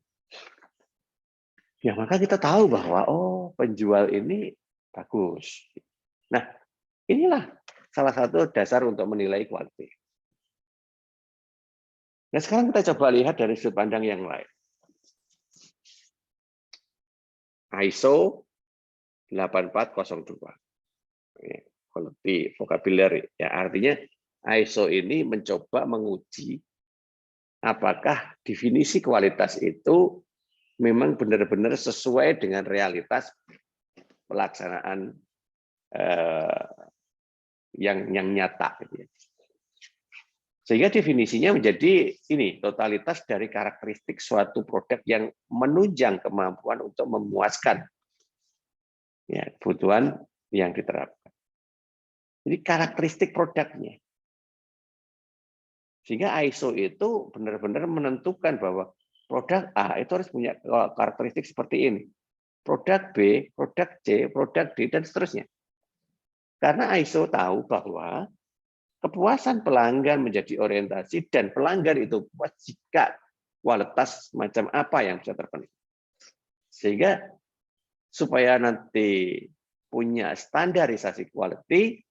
ya maka kita tahu bahwa penjual ini bagus. Nah, inilah salah satu dasar untuk menilai kualitas. Nah, sekarang kita coba lihat dari sudut pandang yang lain. ISO 8402. Quality vocabulary. Ya, artinya ISO ini mencoba menguji apakah definisi kualitas itu memang benar-benar sesuai dengan realitas pelaksanaan yang nyata. Sehingga definisinya menjadi ini, totalitas dari karakteristik suatu produk yang menunjang kemampuan untuk memuaskan ya, kebutuhan yang diterapkan. Jadi karakteristik produknya. Sehingga ISO itu benar-benar menentukan bahwa produk A itu harus punya karakteristik seperti ini. Produk B, produk C, produk D, dan seterusnya. Karena ISO tahu bahwa kepuasan pelanggan menjadi orientasi dan pelanggan itu puas jika kualitas macam apa yang bisa terpenuhi. Sehingga supaya nanti punya standarisasi quality,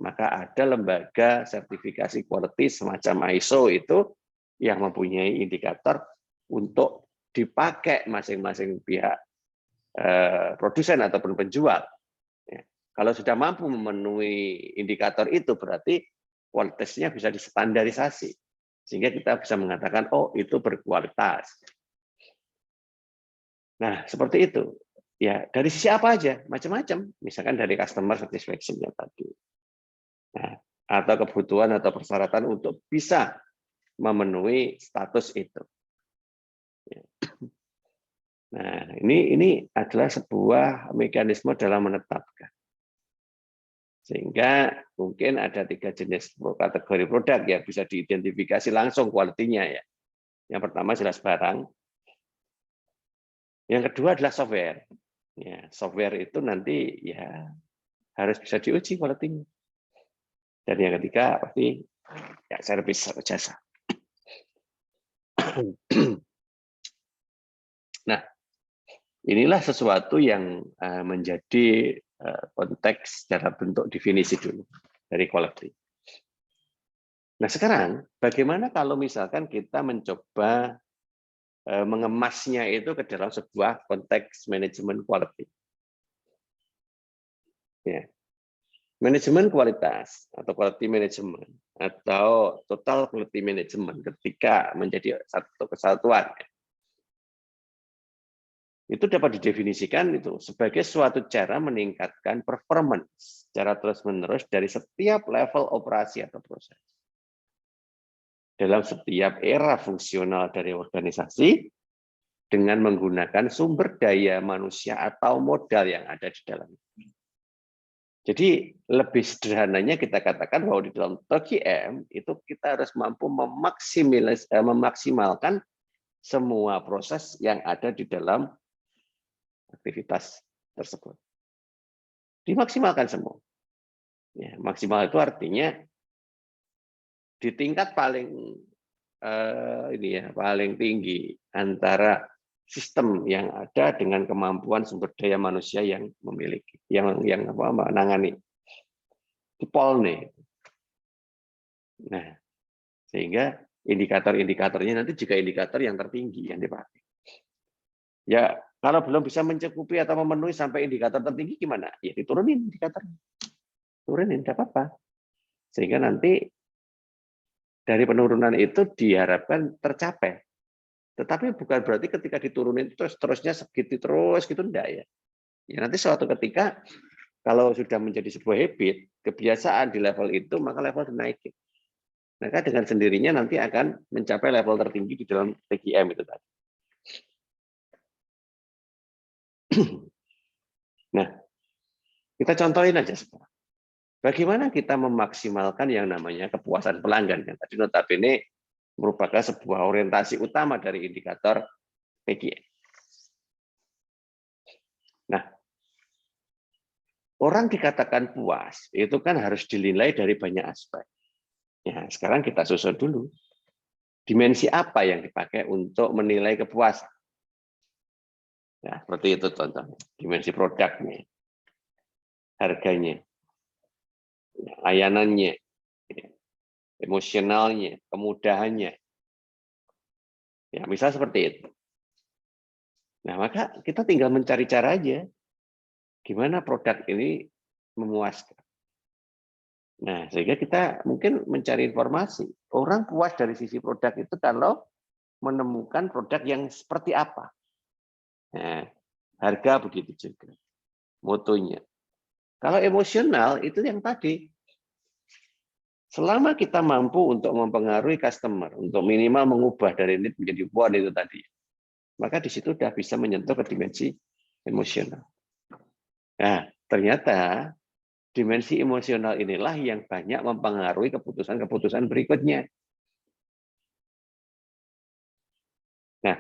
maka ada lembaga sertifikasi quality semacam ISO itu yang mempunyai indikator untuk dipakai masing-masing pihak produsen ataupun penjual. Ya. Kalau sudah mampu memenuhi indikator itu, berarti kualitasnya bisa distandarisasi. Sehingga kita bisa mengatakan, oh itu berkualitas. Nah, seperti itu. Ya, dari sisi apa aja, macam-macam. Misalkan dari customer satisfaction-nya tadi. Nah, atau kebutuhan atau persyaratan untuk bisa memenuhi status itu. Ya. Nah, ini adalah sebuah mekanisme dalam menetapkan. Sehingga mungkin ada 3 jenis kategori produk yang bisa diidentifikasi langsung kualitinya ya. Yang pertama jelas barang. Yang kedua adalah software. Ya, software itu nanti ya harus bisa diuji kualitinya. Dan yang ketiga pasti ya servis atau jasa. Nah, inilah sesuatu yang menjadi konteks secara bentuk definisi dulu dari quality. Nah, sekarang bagaimana kalau misalkan kita mencoba mengemasnya itu ke dalam sebuah konteks manajemen quality. Ya. Manajemen kualitas atau quality management atau total quality management ketika menjadi satu kesatuan itu dapat didefinisikan itu sebagai suatu cara meningkatkan performance secara terus-menerus dari setiap level operasi atau proses. Dalam setiap era fungsional dari organisasi dengan menggunakan sumber daya manusia atau modal yang ada di dalamnya. Jadi lebih sederhananya kita katakan bahwa di dalam TQM itu kita harus mampu memaksimalkan semua proses yang ada di dalam aktivitas tersebut. Dimaksimalkan semua. Ya, maksimal itu artinya di tingkat paling paling tinggi antara sistem yang ada dengan kemampuan sumber daya manusia yang memiliki, yang menangani di polne. Nah, sehingga indikator-indikatornya nanti juga indikator yang tertinggi yang dipakai. Ya, kalau belum bisa mencukupi atau memenuhi sampai indikator tertinggi gimana? Ya diturunin indikatornya. Turunin, tidak apa-apa. Sehingga nanti dari penurunan itu diharapkan tercapai. Tetapi bukan berarti ketika diturunin terusnya segitu terus gitu enggak ya. Ya nanti suatu ketika kalau sudah menjadi sebuah habit, kebiasaan di level itu, maka level dinaikin. Maka dengan sendirinya nanti akan mencapai level tertinggi di dalam TQM itu tadi. Nah, kita contohin aja sekarang. Bagaimana kita memaksimalkan yang namanya kepuasan pelanggan yang tadi notabene merupakan sebuah orientasi utama dari indikator TQM. Nah, orang dikatakan puas itu kan harus dinilai dari banyak aspek. Ya, sekarang kita susun dulu. Dimensi apa yang dipakai untuk menilai kepuasan? Ya, seperti itu contohnya. Dimensi produknya, harganya, layanannya, emosionalnya, kemudahannya. Ya, misal seperti itu. Nah, maka kita tinggal mencari cara aja gimana produk ini memuaskan. Nah, sehingga kita mungkin mencari informasi. Orang puas dari sisi produk itu kalau menemukan produk yang seperti apa. Nah, harga begitu juga. Mutunya. Kalau emosional itu yang tadi. Selama kita mampu untuk mempengaruhi customer, untuk minimal mengubah dari need menjadi want itu tadi, maka di situ sudah bisa menyentuh ke dimensi emosional. Nah, ternyata dimensi emosional inilah yang banyak mempengaruhi keputusan-keputusan berikutnya. Nah,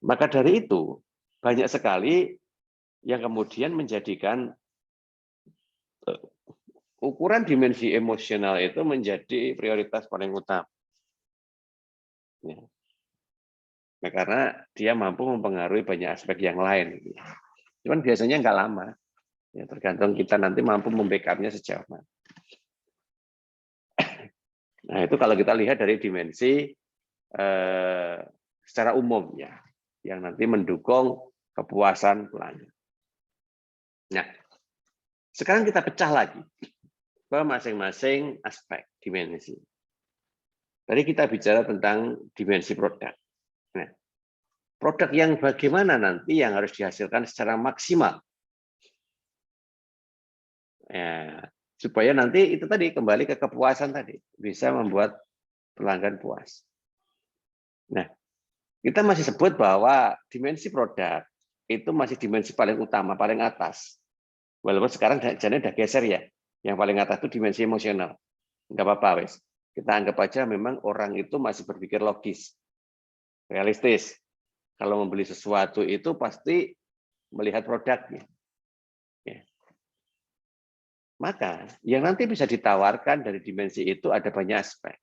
maka dari itu banyak sekali yang kemudian menjadikan ukuran dimensi emosional itu menjadi prioritas paling utama. Ya. Nah, karena dia mampu mempengaruhi banyak aspek yang lain. Cuman biasanya nggak lama. Ya, tergantung kita nanti mampu membackup-nya sejauh mana. Nah, itu kalau kita lihat dari dimensi secara umum ya, yang nanti mendukung kepuasan pelanggan. Nah, sekarang kita pecah lagi ke masing-masing aspek dimensi. Tadi kita bicara tentang dimensi produk. Nah, produk yang bagaimana nanti yang harus dihasilkan secara maksimal. Ya, supaya nanti itu tadi kembali ke kepuasan tadi, bisa membuat pelanggan puas. Nah, kita masih sebut bahwa dimensi produk itu masih dimensi paling utama, paling atas. Walaupun sekarang jadinya udah geser ya. Yang paling atas itu dimensi emosional. Enggak apa-apa, wes. Kita anggap aja memang orang itu masih berpikir logis, realistis. Kalau membeli sesuatu itu pasti melihat produknya. Ya. Maka yang nanti bisa ditawarkan dari dimensi itu ada banyak aspek.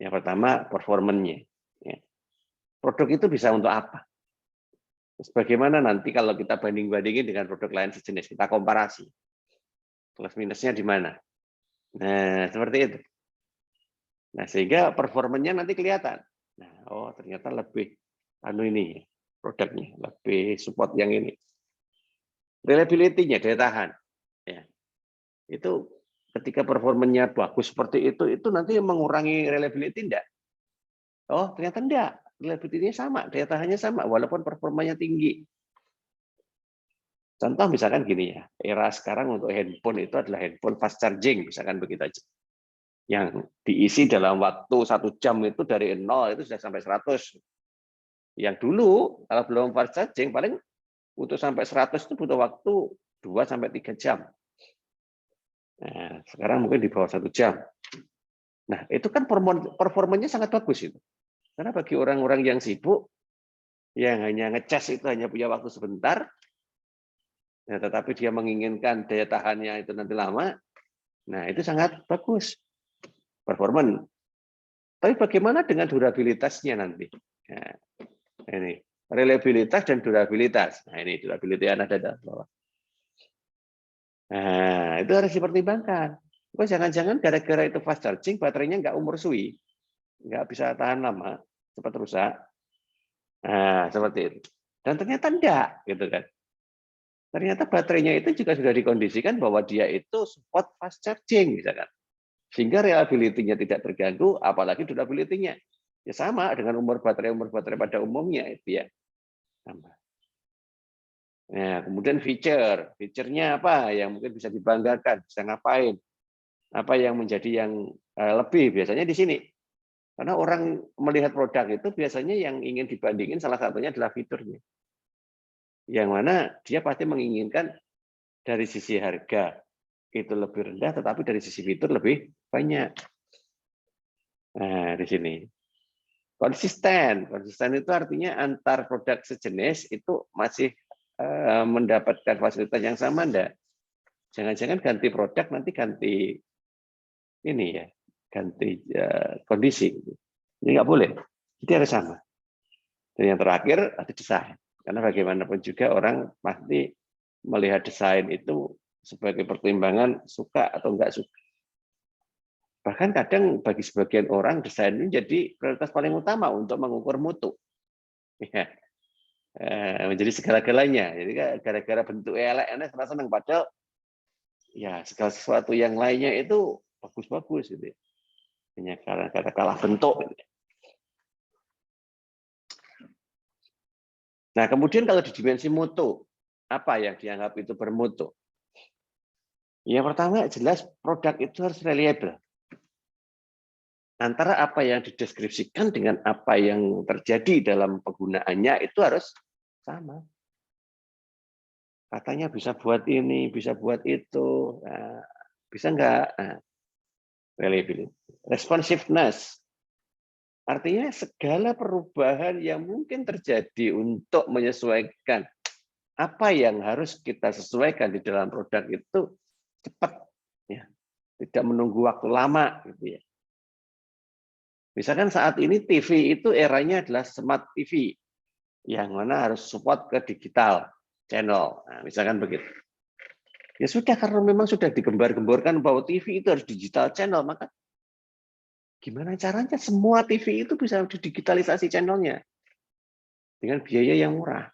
Yang pertama, performanya. Ya. Produk itu bisa untuk apa? Terus bagaimana nanti kalau kita banding-bandingin dengan produk lain sejenis, kita komparasi. Plus minusnya di mana? Nah, seperti itu. Nah, sehingga performanya nanti kelihatan. Nah, oh ternyata lebih ini produknya, lebih support yang ini. Reliability-nya, daya tahan. Ya. Itu ketika performanya bagus seperti itu nanti mengurangi reliability enggak? Oh, ternyata enggak. Reliability-nya sama, daya tahannya sama, walaupun performanya tinggi. Contoh misalkan gini ya, era sekarang untuk handphone itu adalah handphone fast charging, misalkan begitu aja. Yang diisi dalam waktu 1 jam itu dari 0 itu sudah sampai 100. Yang dulu kalau belum fast charging paling untuk sampai 100 itu butuh waktu 2-3 jam. Nah, sekarang mungkin di bawah 1 jam. Nah, itu kan performanya sangat bagus itu. Karena bagi orang-orang yang sibuk, yang hanya ngecas itu hanya punya waktu sebentar, ya, tetapi dia menginginkan daya tahannya itu nanti lama, nah itu sangat bagus performance. Tapi bagaimana dengan durabilitasnya nanti? Nah, ini reliabilitas dan durabilitas. Nah ini durability ada di bawah. Nah itu harus dipertimbangkan. Oh, jangan-jangan gara-gara itu fast charging baterainya nggak umur suwi, nggak bisa tahan lama, cepat rusak. Nah seperti itu. Dan ternyata enggak, gitu kan? Ternyata baterainya itu juga sudah dikondisikan bahwa dia itu support fast charging, misalkan. Sehingga reliability-nya tidak terganggu, apalagi durability-nya. Ya sama dengan umur baterai pada umumnya itu ya. Sama. Nah, kemudian fiturnya apa yang mungkin bisa dibanggakan, bisa ngapain? Apa yang menjadi yang lebih biasanya di sini. Karena orang melihat produk itu biasanya yang ingin dibandingin salah satunya adalah fiturnya. Yang mana dia pasti menginginkan dari sisi harga itu lebih rendah, tetapi dari sisi fitur lebih banyak. Nah, di sini. Konsisten itu artinya antar produk sejenis itu masih mendapatkan fasilitas yang sama enggak? Jangan-jangan ganti produk nanti ganti ini ya, ganti kondisi. Ini nggak boleh. Jadi harus sama. Dan yang terakhir ada desain. Karena bagaimanapun juga orang pasti melihat desain itu sebagai pertimbangan suka atau enggak suka. Bahkan kadang bagi sebagian orang desain ini jadi prioritas paling utama untuk mengukur mutu. Ya. Menjadi segala-galanya. Jadi gara-gara bentuk elek serasa senang, padahal ya segala sesuatu yang lainnya itu bagus-bagus gitu. Hanya karena kalah bentuk. Nah, kemudian kalau di dimensi mutu, apa yang dianggap itu bermutu? Yang pertama jelas produk itu harus reliable. Antara apa yang dideskripsikan dengan apa yang terjadi dalam penggunaannya itu harus sama. Katanya bisa buat ini, bisa buat itu, nah, bisa enggak? Nah, reliability. Responsiveness, artinya segala perubahan yang mungkin terjadi untuk menyesuaikan apa yang harus kita sesuaikan di dalam produk itu cepat, ya, tidak menunggu waktu lama, gitu ya. Misalkan saat ini TV itu eranya adalah smart TV, yang mana harus support ke digital channel. Nah, misalkan begitu. Ya sudah, karena memang sudah digembar-gemborkan bahwa TV itu harus digital channel, maka gimana caranya semua TV itu bisa didigitalisasi channelnya dengan biaya yang murah.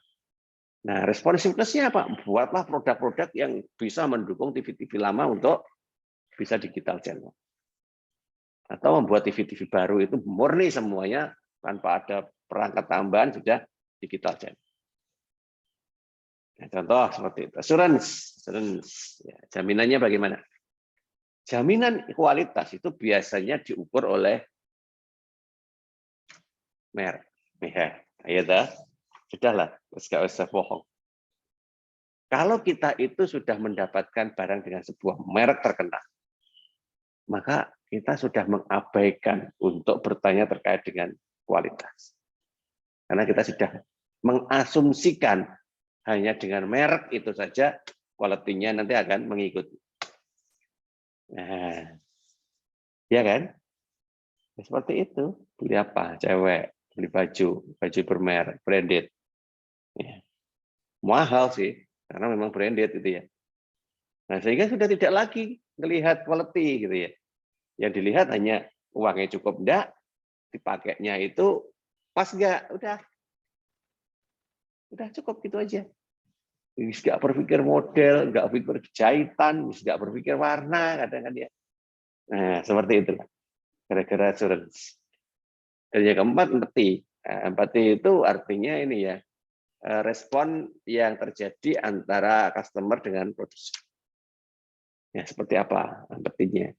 Nah, responsiveness-nya apa? Buatlah produk-produk yang bisa mendukung TV-TV lama untuk bisa digital channel. Atau membuat TV-TV baru itu murni semuanya tanpa ada perangkat tambahan sudah digital channel. Nah, contoh seperti itu. Assurance. Ya, jaminannya bagaimana? Jaminan kualitas itu biasanya diukur oleh merek. Ya, dah. Sudahlah, nggak usah bohong. Kalau kita itu sudah mendapatkan barang dengan sebuah merek terkenal, maka kita sudah mengabaikan untuk bertanya terkait dengan kualitas. Karena kita sudah mengasumsikan hanya dengan merek itu saja quality-nya nanti akan mengikuti. Nah, ya kan? Ya, seperti itu. Beli apa? Cewek. Beli baju bermerek, branded. Ya. Mahal sih, karena memang branded itu ya. Nah, sehingga sudah tidak lagi melihat quality gitu ya. Yang dilihat hanya uangnya cukup enggak, dipakainya itu pas enggak, udah cukup gitu aja. Nggak berpikir model, nggak berpikir jahitan, nggak berpikir warna, kadang-kadang ya. Nah, seperti itulah. Gara-gara assurance. Dan yang keempat, empati. Nah, empati itu artinya ini ya, respon yang terjadi antara customer dengan produsen. Ya, seperti apa empatinya?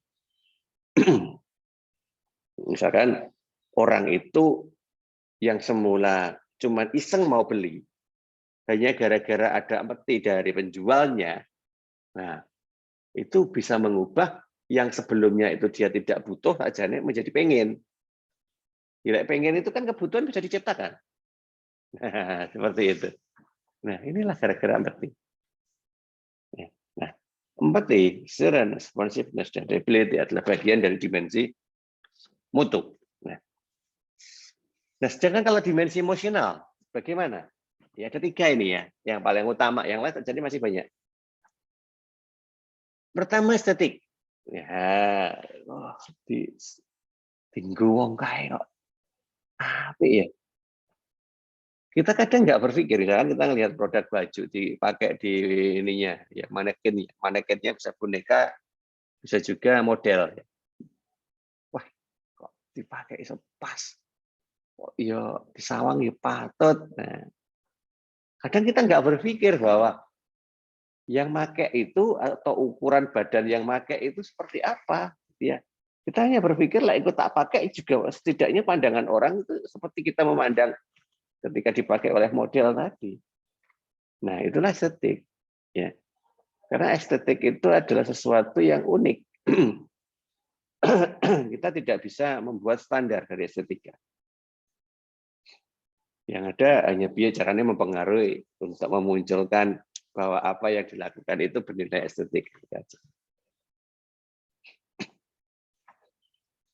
Misalkan orang itu yang semula cuma iseng mau beli, hanya gara-gara ada empati dari penjualnya, nah itu bisa mengubah yang sebelumnya itu dia tidak butuh aja menjadi pengen. Gila, pengen itu kan kebutuhan bisa diciptakan. Nah, seperti itu. Nah, inilah gara-gara empati. Nah, empati, assurance, responsiveness, dan reliability adalah bagian dari dimensi mutu. Nah, sedangkan kalau dimensi emosional, bagaimana? Ya, ada 3 ini ya, yang paling utama. Yang lain terjadi masih banyak. Pertama, estetik. Ya, di tinggu wong kae kok apik ya. Kita kadang nggak berpikir, kan kita ngelihat produk baju dipakai di ininya, ya manekinnya bisa boneka, bisa juga model. Wah, kok dipakai iso pas. Kok ya disawang ya patut. Nah, kadang kita nggak berpikir bahwa yang make itu atau ukuran badan yang make itu seperti apa, ya. Kita hanya berpikir lah ikut tak pakai juga setidaknya pandangan orang itu seperti kita memandang ketika dipakai oleh model tadi. Nah, itulah estetik. Ya. Karena estetik itu adalah sesuatu yang unik. Kita tidak bisa membuat standar dari estetika. Yang ada hanya caranya mempengaruhi untuk memunculkan bahwa apa yang dilakukan itu bernilai estetik.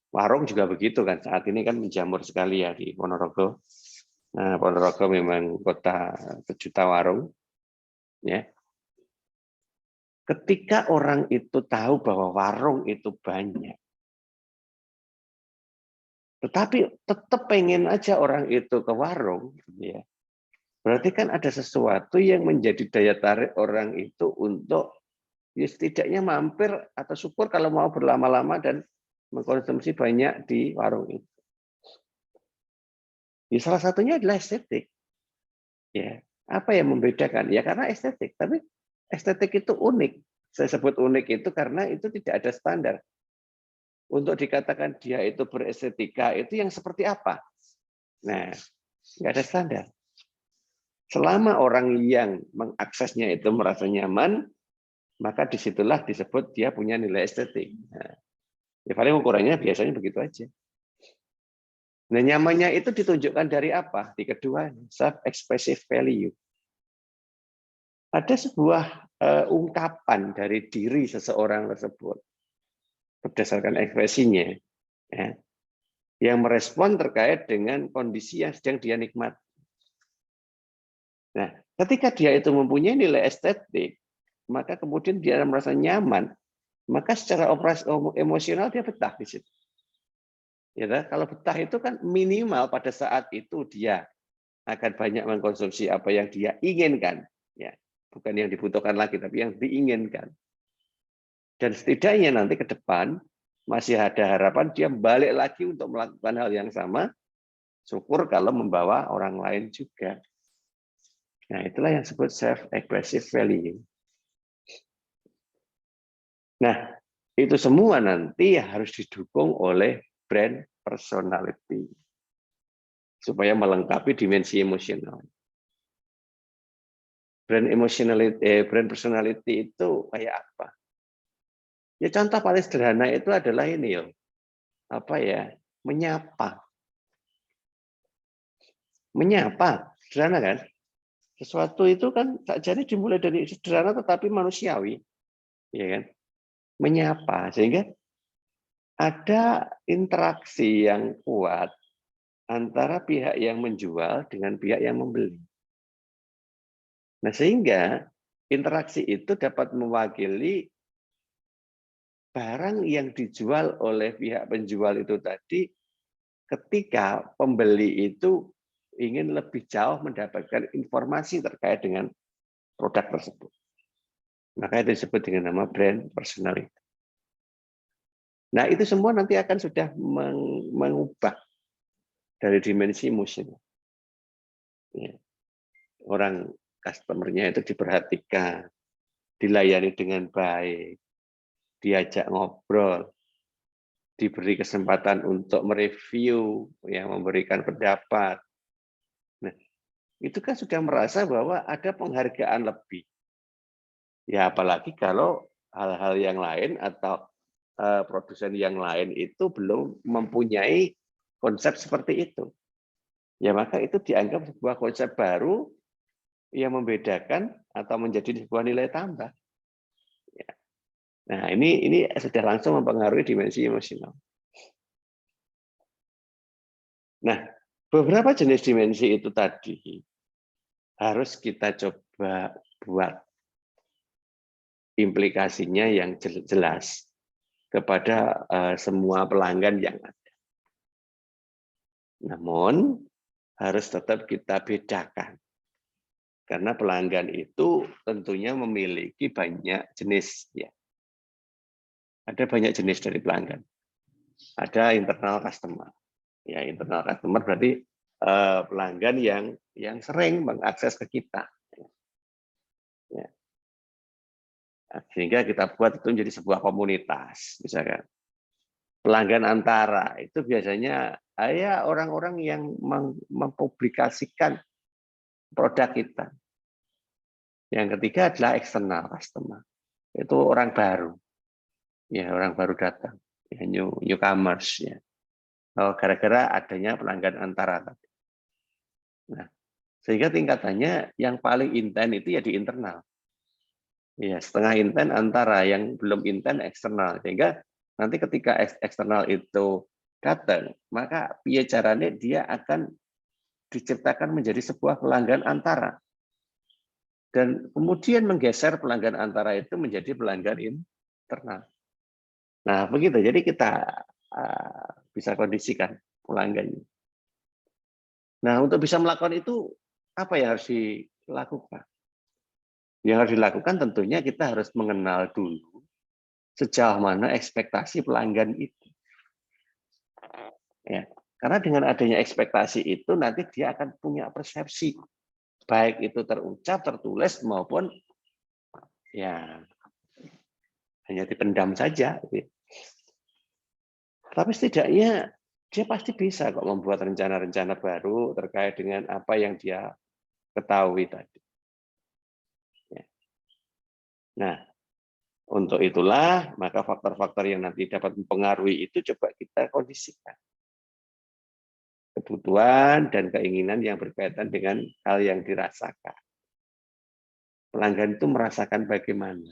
Warung juga begitu kan, saat ini kan menjamur sekali ya di Ponorogo. Nah, Ponorogo memang kota pejuta warung. Ya. Ketika orang itu tahu bahwa warung itu banyak, tetapi tetap pengen aja orang itu ke warung, ya. Berarti kan ada sesuatu yang menjadi daya tarik orang itu untuk ya setidaknya mampir atau syukur kalau mau berlama-lama dan mengkonsumsi banyak di warung itu. Ya, salah satunya adalah estetik. Ya, apa yang membedakan? Ya karena estetik, tapi estetik itu unik. Saya sebut unik itu karena itu tidak ada standar. Untuk dikatakan dia itu berestetika, itu yang seperti apa? Nah, nggak ada standar. Selama orang yang mengaksesnya itu merasa nyaman, maka disitulah disebut dia punya nilai estetik. Nah, ya paling ukurannya biasanya begitu aja. Nah, nyamannya itu ditunjukkan dari apa? Di kedua, self-expressive value. Ada sebuah ungkapan dari diri seseorang tersebut berdasarkan ekspresinya, ya, yang merespon terkait dengan kondisi yang sedang dia nikmati. Nah, ketika dia itu mempunyai nilai estetik, maka kemudian dia merasa nyaman, maka secara emosional dia betah di situ. Ya, kalau betah itu kan minimal pada saat itu dia akan banyak mengkonsumsi apa yang dia inginkan, ya, bukan yang dibutuhkan lagi, tapi yang diinginkan. Dan setidaknya nanti ke depan masih ada harapan dia balik lagi untuk melakukan hal yang sama, syukur kalau membawa orang lain juga. Nah, itulah yang disebut self-expressive value. Nah, itu semua nanti harus didukung oleh brand personality supaya melengkapi dimensi emosional. Brand personality itu kayak apa? Ya contoh paling sederhana itu adalah ini ya, menyapa. Menyapa, sederhana kan? Sesuatu itu kan jadi dimulai dari sederhana tetapi manusiawi, ya kan? Menyapa, sehingga ada interaksi yang kuat antara pihak yang menjual dengan pihak yang membeli. Nah, sehingga interaksi itu dapat mewakili barang yang dijual oleh pihak penjual itu tadi ketika pembeli itu ingin lebih jauh mendapatkan informasi terkait dengan produk tersebut. Maka itu disebut dengan nama brand personality. Nah, itu semua nanti akan sudah mengubah dari dimensi emosional. Ya. Orang customer-nya itu diperhatikan, dilayani dengan baik, diajak ngobrol, diberi kesempatan untuk mereview, ya, memberikan pendapat. Nah, itu kan sudah merasa bahwa ada penghargaan lebih. Ya, apalagi kalau hal-hal yang lain atau produsen yang lain itu belum mempunyai konsep seperti itu. Ya, maka itu dianggap sebuah konsep baru yang membedakan atau menjadi sebuah nilai tambah. Ya. Nah, ini sudah langsung mempengaruhi dimensi emosional. Nah, beberapa jenis dimensi itu tadi harus kita coba buat implikasinya yang jelas kepada semua pelanggan yang ada. Namun, harus tetap kita bedakan. Karena pelanggan itu tentunya memiliki banyak jenis. Ya. Ada banyak jenis dari pelanggan. Ada internal customer. Ya, internal customer berarti pelanggan yang sering mengakses ke kita. Ya. Sehingga kita buat itu menjadi sebuah komunitas, misalkan. Pelanggan antara itu biasanya orang-orang yang mempublikasikan produk kita. Yang ketiga adalah external customer. Itu orang baru. Ya, orang baru datang. Ya, newcomers, ya. Gara-gara adanya pelanggan antara tadi. Nah, sehingga tingkatannya yang paling intent itu ya di internal. Ya, setengah intent antara, yang belum intent eksternal. Sehingga nanti ketika eksternal itu datang, maka piye caranya dia akan diciptakan menjadi sebuah pelanggan antara. Dan kemudian menggeser pelanggan antara itu menjadi pelanggan internal. Nah, begitu. Jadi kita bisa kondisikan pelanggannya. Nah, untuk bisa melakukan itu, apa yang harus dilakukan? Yang harus dilakukan tentunya kita harus mengenal dulu sejauh mana ekspektasi pelanggan itu. Ya, karena dengan adanya ekspektasi itu nanti dia akan punya persepsi, baik itu terucap, tertulis maupun ya hanya dipendam saja. Tapi setidaknya dia pasti bisa kok membuat rencana-rencana baru terkait dengan apa yang dia ketahui tadi. Nah, untuk itulah maka faktor-faktor yang nanti dapat mempengaruhi itu coba kita kondisikan. Kebutuhan dan keinginan yang berkaitan dengan hal yang dirasakan. Pelanggan itu merasakan bagaimana.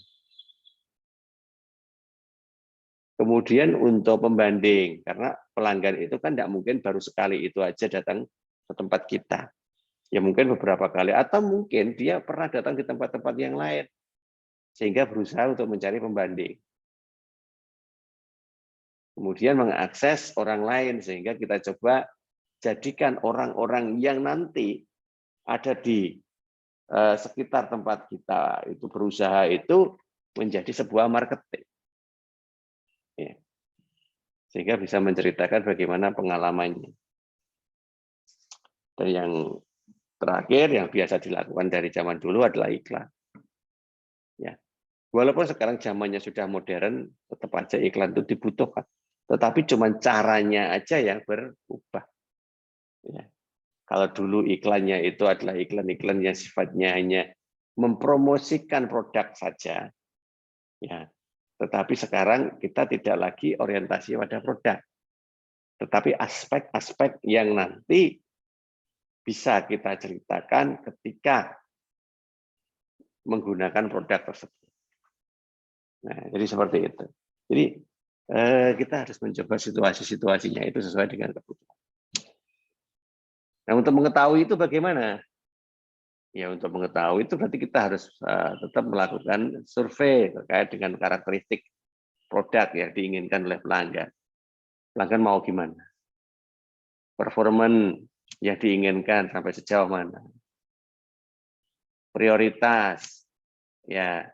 Kemudian untuk pembanding, karena pelanggan itu kan tidak mungkin baru sekali itu aja datang ke tempat kita. Ya mungkin beberapa kali, atau mungkin dia pernah datang di tempat-tempat yang lain, sehingga berusaha untuk mencari pembanding. Kemudian mengakses orang lain, sehingga kita coba jadikan orang-orang yang nanti ada di sekitar tempat kita itu berusaha itu menjadi sebuah marketing. Ya. Sehingga bisa menceritakan bagaimana pengalamannya. Dan yang terakhir yang biasa dilakukan dari zaman dulu adalah iklan. Ya. Walaupun sekarang zamannya sudah modern, tetap aja iklan itu dibutuhkan. Tetapi cuma caranya aja yang berubah. Ya. Kalau dulu iklannya itu adalah iklan-iklan yang sifatnya hanya mempromosikan produk saja, ya. Tetapi sekarang kita tidak lagi orientasi pada produk, tetapi aspek-aspek yang nanti bisa kita ceritakan ketika menggunakan produk tersebut. Nah, jadi seperti itu. Jadi kita harus mencoba situasi-situasinya itu sesuai dengan kebutuhan. Nah, untuk mengetahui itu bagaimana? Ya, untuk mengetahui itu berarti kita harus tetap melakukan survei terkait dengan karakteristik produk yang diinginkan oleh pelanggan. Pelanggan mau gimana? Performan yang diinginkan sampai sejauh mana? Prioritas, ya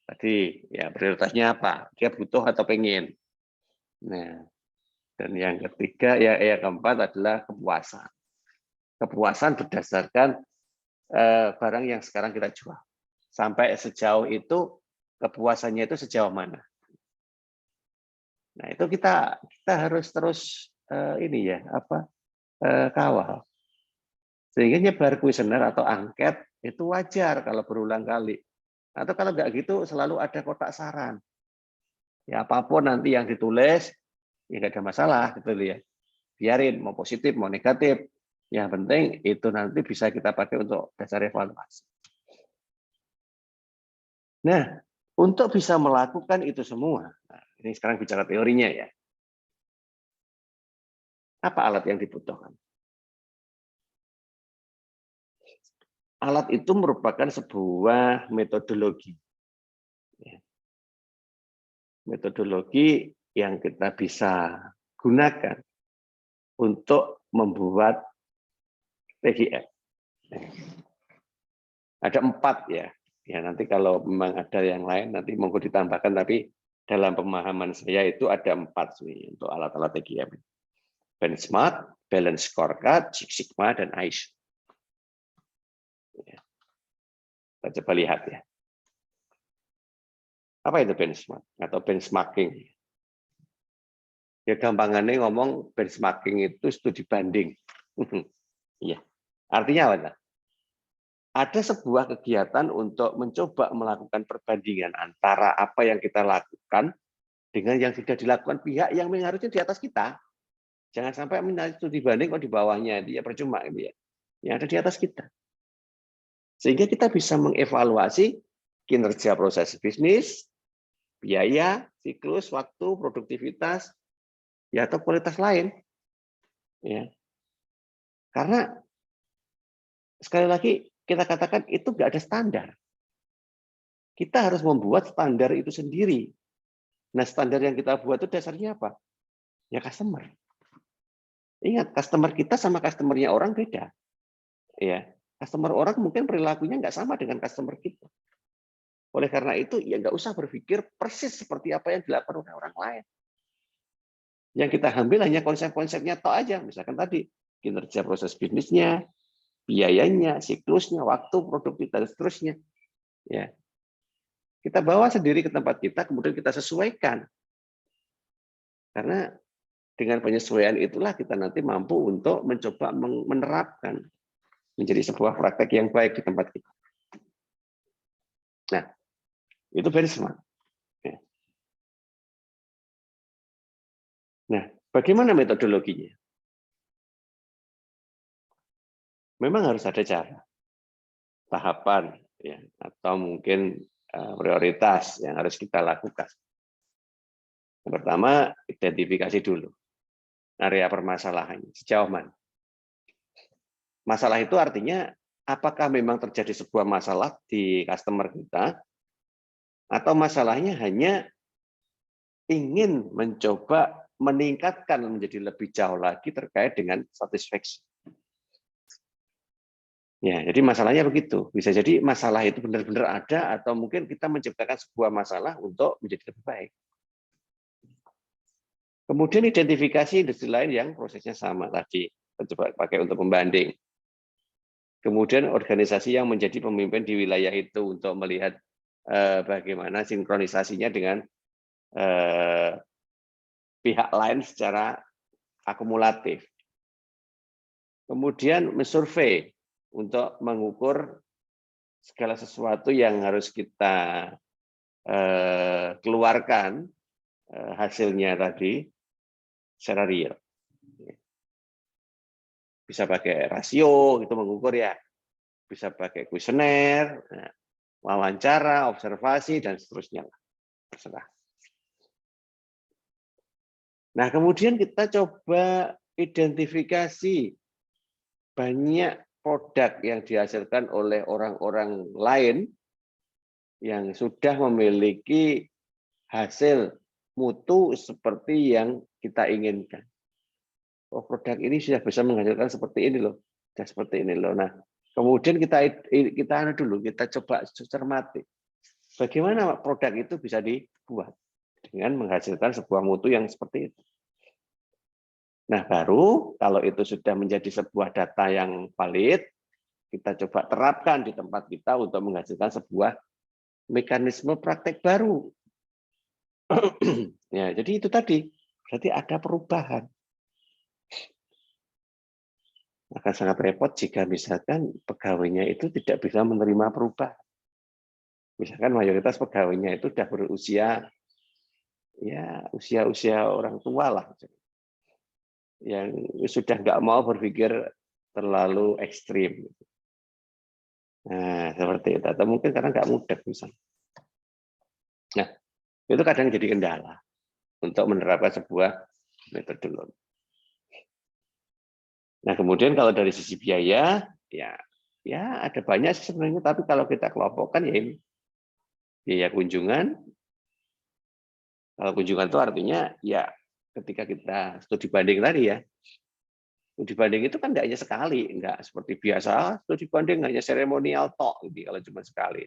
tadi ya prioritasnya apa? Dia butuh atau pengen? Nah, dan yang ketiga ya yang keempat adalah kepuasan. Kepuasan berdasarkan barang yang sekarang kita jual. Sampai sejauh itu kepuasannya itu sejauh mana? Nah, itu kita harus terus ini ya kawal. Sehingga nyebar kuesioner atau angket itu wajar kalau berulang kali. Atau kalau nggak gitu selalu ada kotak saran. Ya apapun nanti yang ditulis ya nggak ada masalah gitu ya. Biarin mau positif mau negatif. Yang penting itu nanti bisa kita pakai untuk dasar evaluasi. Nah, untuk bisa melakukan itu semua, nah, ini sekarang bicara teorinya ya. Apa alat yang dibutuhkan? Alat itu merupakan sebuah metodologi. Metodologi yang kita bisa gunakan untuk membuat TGF. Ada 4 ya. Ya nanti kalau memang ada yang lain nanti monggo ditambahkan, tapi dalam pemahaman saya itu ada 4 nih untuk alat-alat TGF. Benchmark, Balance Scorecard, Six Sigma, dan ISO. Ya. Kita coba lihat ya. Apa itu benchmark atau benchmarking? Ya gampangannya ngomong benchmarking itu studi banding. Iya. Artinya apa? Ada sebuah kegiatan untuk mencoba melakukan perbandingan antara apa yang kita lakukan dengan yang sudah dilakukan pihak yang harusnya di atas kita. Jangan sampai studi banding kok di bawahnya, dia percuma gitu ya. Yang ada di atas kita. Sehingga kita bisa mengevaluasi kinerja proses bisnis, biaya, siklus, waktu, produktivitas, ya atau kualitas lain. Ya. Karena sekali lagi kita katakan itu nggak ada standar. Kita harus membuat standar itu sendiri. Nah, standar yang kita buat itu dasarnya apa? Ya customer. Ingat, customer kita sama customernya orang beda. Ya, customer orang mungkin perilakunya nggak sama dengan customer kita. Oleh karena itu, ya nggak usah berpikir persis seperti apa yang dilakukan oleh orang lain. Yang kita ambil hanya konsep-konsepnya toh aja. Misalkan tadi, kinerja proses bisnisnya, biayanya, siklusnya, waktu, produktivitas, dan seterusnya. Ya. Kita bawa sendiri ke tempat kita, kemudian kita sesuaikan. Karena dengan penyesuaian itulah kita nanti mampu untuk mencoba menerapkan menjadi sebuah praktek yang baik di tempat kita. Nah, itu benchmark. Nah, bagaimana metodologinya? Memang harus ada cara, tahapan, ya, atau mungkin prioritas yang harus kita lakukan. Yang pertama, identifikasi dulu area permasalahannya, sejauh mana. Masalah itu artinya apakah memang terjadi sebuah masalah di customer kita, atau masalahnya hanya ingin mencoba meningkatkan menjadi lebih jauh lagi terkait dengan satisfaction. Ya, jadi masalahnya begitu. Bisa jadi masalah itu benar-benar ada atau mungkin kita menciptakan sebuah masalah untuk menjadi lebih baik. Kemudian identifikasi industri lain yang prosesnya sama tadi. Kita coba pakai untuk pembanding. Kemudian organisasi yang menjadi pemimpin di wilayah itu untuk melihat bagaimana sinkronisasinya dengan pihak lain secara akumulatif. Kemudian mensurvei untuk mengukur segala sesuatu yang harus kita keluarkan hasilnya tadi secara real. Bisa pakai rasio, itu mengukur ya. Bisa pakai kuesioner, wawancara, observasi, dan seterusnya. Terserah. Nah, kemudian kita coba identifikasi banyak produk yang dihasilkan oleh orang-orang lain yang sudah memiliki hasil mutu seperti yang kita inginkan. Oh, produk ini sudah bisa menghasilkan seperti ini loh, sudah seperti ini loh. Nah, kemudian kita coba cermati bagaimana produk itu bisa dibuat dengan menghasilkan sebuah mutu yang seperti itu. Nah, baru kalau itu sudah menjadi sebuah data yang valid, kita coba terapkan di tempat kita untuk menghasilkan sebuah mekanisme praktek baru. Ya, jadi itu tadi, berarti ada perubahan. Akan sangat repot jika misalkan pegawainya itu tidak bisa menerima perubahan. Misalkan mayoritas pegawainya itu sudah berusia, ya usia orang tua lah, yang sudah nggak mau berpikir terlalu ekstrim. Nah, seperti itu. Atau mungkin karena nggak mudah misalnya. Nah, itu kadang jadi kendala untuk menerapkan sebuah metodologi. Nah, kemudian kalau dari sisi biaya, ya ada banyak sebenarnya, tapi kalau kita kelompokkan ya ini biaya kunjungan. Kalau kunjungan itu artinya ya ketika kita studi banding tadi ya, studi banding itu kan nggak hanya sekali, nggak seperti biasa studi banding hanya seremonial talk gitu kalau cuma sekali.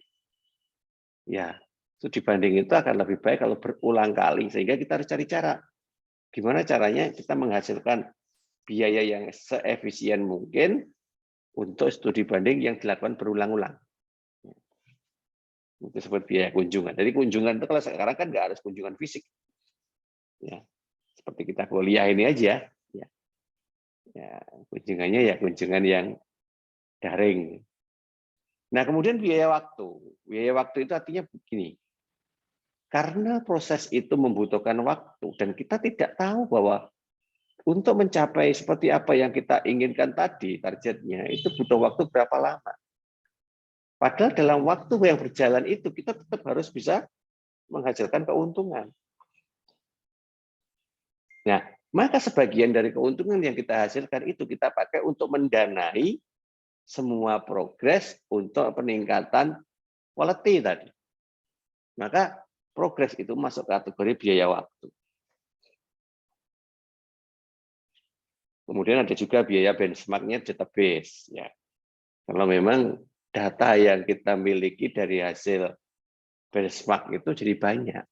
Ya, studi banding itu akan lebih baik kalau berulang kali, sehingga kita harus cari cara gimana caranya kita menghasilkan biaya yang seefisien mungkin untuk studi banding yang dilakukan berulang-ulang. Itu seperti biaya kunjungan. Jadi kunjungan itu kalau sekarang kan nggak harus kunjungan fisik. Ya, seperti kita kuliah ini aja. Ya, kunjungannya ya kunjungan yang daring. Nah, kemudian biaya waktu. Biaya waktu itu artinya begini. Karena proses itu membutuhkan waktu dan kita tidak tahu bahwa untuk mencapai seperti apa yang kita inginkan tadi, targetnya itu butuh waktu berapa lama. Padahal dalam waktu yang berjalan itu kita tetap harus bisa menghasilkan keuntungan. Nah, maka sebagian dari keuntungan yang kita hasilkan itu kita pakai untuk mendanai semua progres untuk peningkatan quality tadi. Maka progres itu masuk kategori biaya waktu. Kemudian ada juga biaya benchmark-nya database. Ya. Kalau memang data yang kita miliki dari hasil benchmark itu jadi banyak.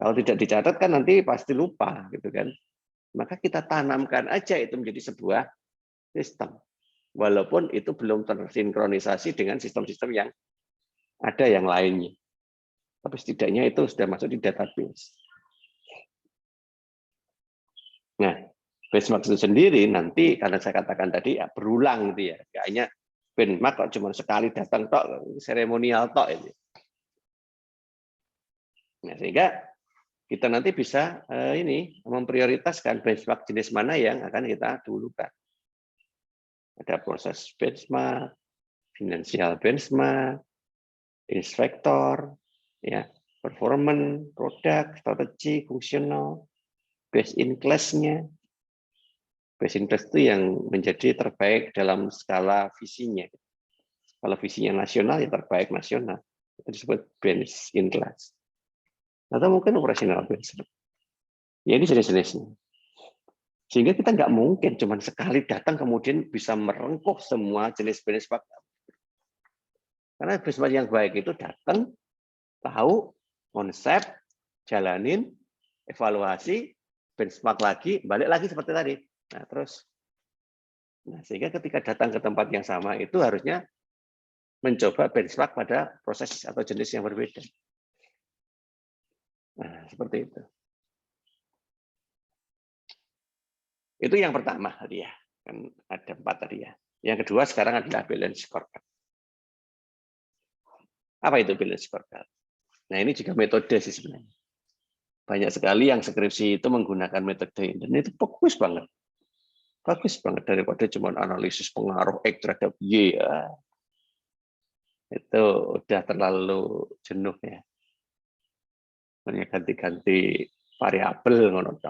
Kalau tidak dicatat kan nanti pasti lupa, gitu kan. Maka kita tanamkan aja itu menjadi sebuah sistem. Walaupun itu belum tersinkronisasi dengan sistem-sistem yang ada yang lainnya. Tapi setidaknya itu sudah masuk di database. Nah, benchmark itu sendiri nanti karena saya katakan tadi ya berulang gitu ya. Kayaknya benchmark kok cuma sekali datang tok, seremonial tok ini. Nah, sehingga kita nanti bisa ini memprioritaskan benchmark jenis mana yang akan kita dulukan. Ada proses benchmark, financial benchmark, inspektor, ya, performance, produk, strategi, fungsional, best in class-nya. Best in class itu yang menjadi terbaik dalam skala visinya. Kalau visinya nasional, ya terbaik nasional. Itu disebut best in class. Atau mungkin operasional benchmark. Ya, ini jenis-jenisnya. Sehingga kita nggak mungkin cuma sekali datang kemudian bisa merengkuh semua jenis benchmark. Karena benchmark yang baik itu datang, tahu, konsep, jalanin, evaluasi, benchmark lagi, balik lagi seperti tadi. Nah, terus. Nah, sehingga ketika datang ke tempat yang sama itu harusnya mencoba benchmark pada proses atau jenis yang berbeda. Nah, seperti itu. Itu yang pertama tadi ya. Kan ada 4 tadi ya. Yang kedua sekarang adalah balance scorecard. Apa itu balance scorecard? Nah, ini juga metode sih sebenarnya. Banyak sekali yang skripsi itu menggunakan metode ini. Dan itu bagus banget. Bagus banget daripada cuma analisis pengaruh X terhadap Y. Ya. Itu udah terlalu jenuh ya. Hanya ganti-ganti variabel ngono.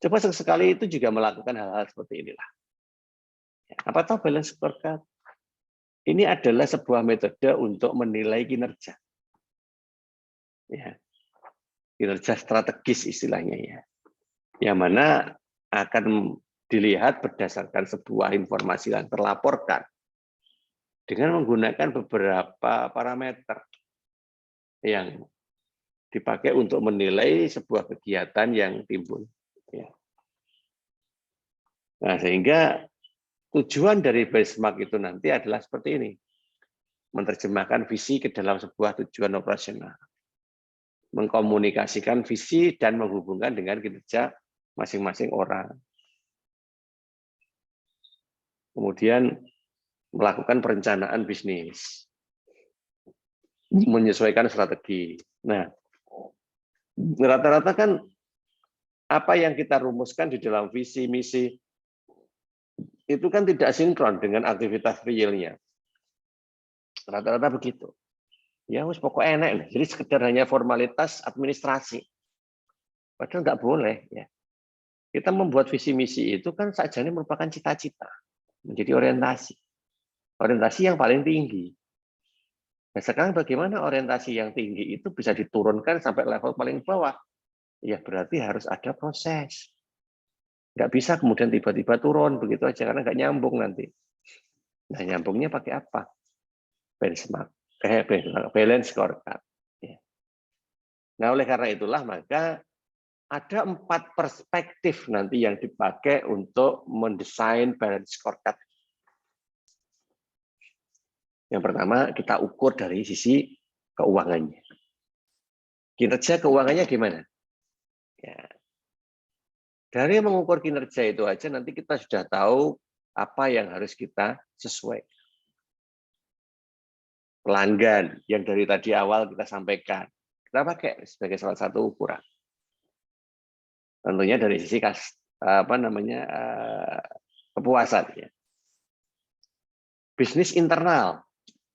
Coba sekali itu juga melakukan hal-hal seperti inilah. Apa tahu balance scorecard? Ini adalah sebuah metode untuk menilai kinerja. Ya. Kinerja strategis istilahnya ya. Yang mana akan dilihat berdasarkan sebuah informasi yang terlaporkan dengan menggunakan beberapa parameter yang dipakai untuk menilai sebuah kegiatan yang timbul. Ya. Nah, sehingga tujuan dari benchmark itu nanti adalah seperti ini. Menerjemahkan visi ke dalam sebuah tujuan operasional. Mengkomunikasikan visi dan menghubungkan dengan kinerja masing-masing orang. Kemudian melakukan perencanaan bisnis. Menyesuaikan strategi. Nah, rata-rata kan apa yang kita rumuskan di dalam visi, misi, itu kan tidak sinkron dengan aktivitas realnya. Rata-rata begitu. Ya, wis pokoknya enak. Jadi sekedar hanya formalitas administrasi. Padahal nggak boleh. Ya. Kita membuat visi misi itu kan sajanya merupakan cita-cita. Menjadi orientasi. Orientasi yang paling tinggi. Nah, sekarang bagaimana orientasi yang tinggi itu bisa diturunkan sampai level paling bawah? Ya berarti harus ada proses. Nggak bisa kemudian tiba-tiba turun begitu aja karena nggak nyambung nanti. Nah, nyambungnya pakai apa? Benchmark, balance scorecard. Nah, oleh karena itulah maka ada 4 perspektif nanti yang dipakai untuk mendesain balance scorecard. Yang pertama kita ukur dari sisi keuangannya. Kinerja keuangannya gimana? Ya. Dari mengukur kinerja itu aja nanti kita sudah tahu apa yang harus kita sesuaikan. Pelanggan yang dari tadi awal kita sampaikan, kita pakai sebagai salah satu ukuran. Tentunya dari sisi kepuasan. Ya. Bisnis internal,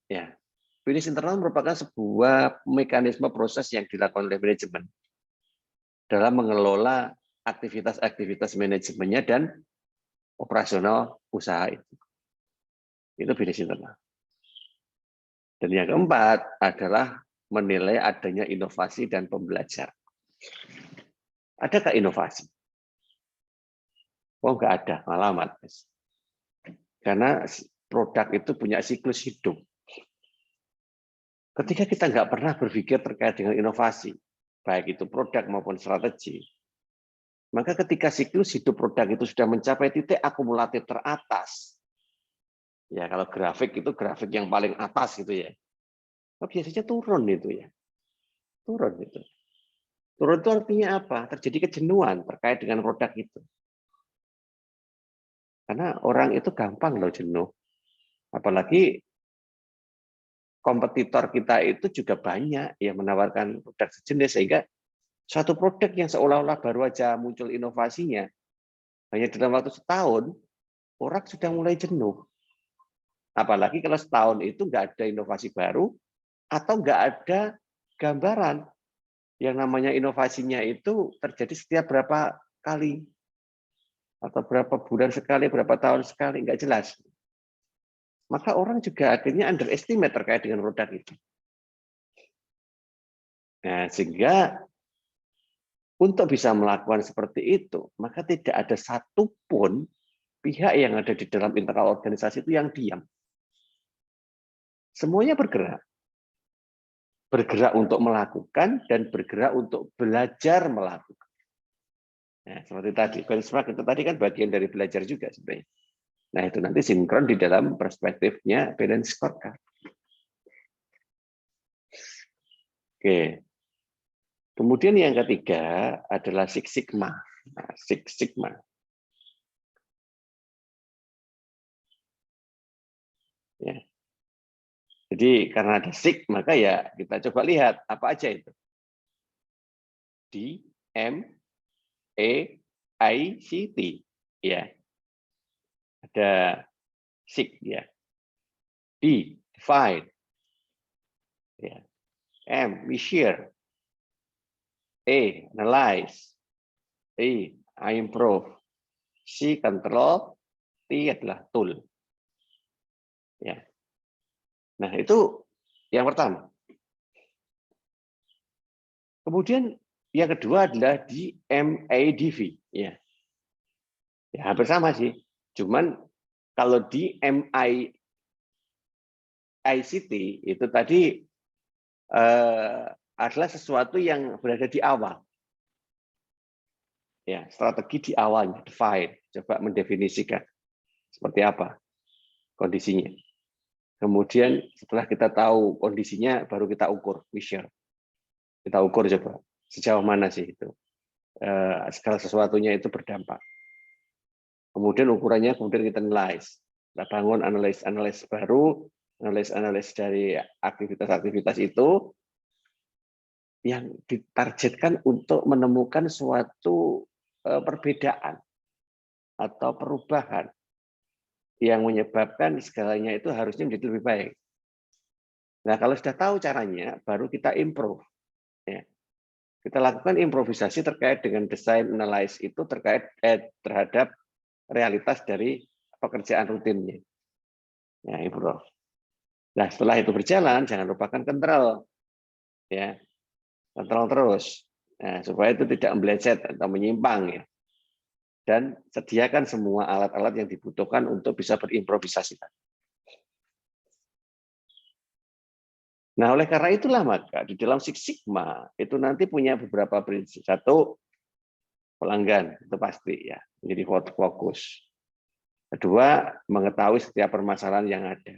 ya. Bisnis internal merupakan sebuah mekanisme proses yang dilakukan oleh manajemen dalam mengelola aktivitas-aktivitas manajemennya dan operasional usaha itu. Itu bisnis internal. Dan yang keempat adalah menilai adanya inovasi dan pembelajaran. Adakah inovasi? Oh, nggak ada, alamat. Karena produk itu punya siklus hidup. Ketika kita nggak pernah berpikir terkait dengan inovasi, baik itu produk maupun strategi, maka ketika siklus hidup produk itu sudah mencapai titik akumulatif teratas, ya kalau grafik itu grafik yang paling atas gitu ya, biasanya turun itu ya, turun itu. Turun itu artinya apa? Terjadi kejenuhan terkait dengan produk itu. Karena orang itu gampang loh jenuh. Apalagi kompetitor kita itu juga banyak yang menawarkan produk sejenis, sehingga suatu produk yang seolah-olah baru aja muncul inovasinya, hanya dalam waktu setahun, orang sudah mulai jenuh. Apalagi kalau setahun itu nggak ada inovasi baru, atau nggak ada gambaran yang namanya inovasinya itu terjadi setiap berapa kali, atau berapa bulan sekali, berapa tahun sekali, nggak jelas. Maka orang juga akhirnya underestimate terkait dengan produk itu. Nah, sehingga Untuk bisa melakukan seperti itu, maka tidak ada satupun pihak yang ada di dalam internal organisasi itu yang diam. Semuanya bergerak. Bergerak untuk melakukan dan bergerak untuk belajar melakukan. Nah, seperti tadi, benchmark itu tadi kan bagian dari belajar juga sebenarnya. Nah, itu nanti sinkron di dalam perspektifnya balance scorecard. Oke. Kemudian yang ketiga adalah Six Sigma. Nah, Six Sigma. Ya. Jadi karena ada Six, maka ya kita coba lihat apa aja itu. D, M, E, I, C, T. Ya. Ada Six ya. D, define. Ya. M, measure. E, analyze. I improve. C, control. T adalah tool. Ya. Nah, itu yang pertama. Kemudian yang kedua adalah di MADV. Ya. Ya, hampir sama sih. Cuman kalau di MICT itu tadi adalah sesuatu yang berada di awal. Ya, strategi di awalnya, define, coba mendefinisikan seperti apa kondisinya. Kemudian setelah kita tahu kondisinya, baru kita ukur, measure. Kita ukur coba sejauh mana sih itu segala sesuatunya itu berdampak. Kemudian ukurannya kemudian kita analyze. Kita bangun analis baru, analis dari aktivitas-aktivitas itu yang ditargetkan untuk menemukan suatu perbedaan atau perubahan yang menyebabkan segalanya itu harusnya menjadi lebih baik. Nah, kalau sudah tahu caranya, baru kita improve. Ya. Kita lakukan improvisasi terkait dengan desain analyze itu terkait terhadap realitas dari pekerjaan rutinnya. Ya, improve. Nah, setelah itu berjalan, jangan lupakan kontrol. Ya, kontrol terus. Nah, supaya itu tidak meleset atau menyimpang ya. Dan sediakan semua alat-alat yang dibutuhkan untuk bisa berimprovisasi. Nah, oleh karena itulah maka di dalam Six Sigma itu nanti punya beberapa prinsip. Satu, pelanggan, itu pasti ya, menjadi fokus. Kedua, mengetahui setiap permasalahan yang ada.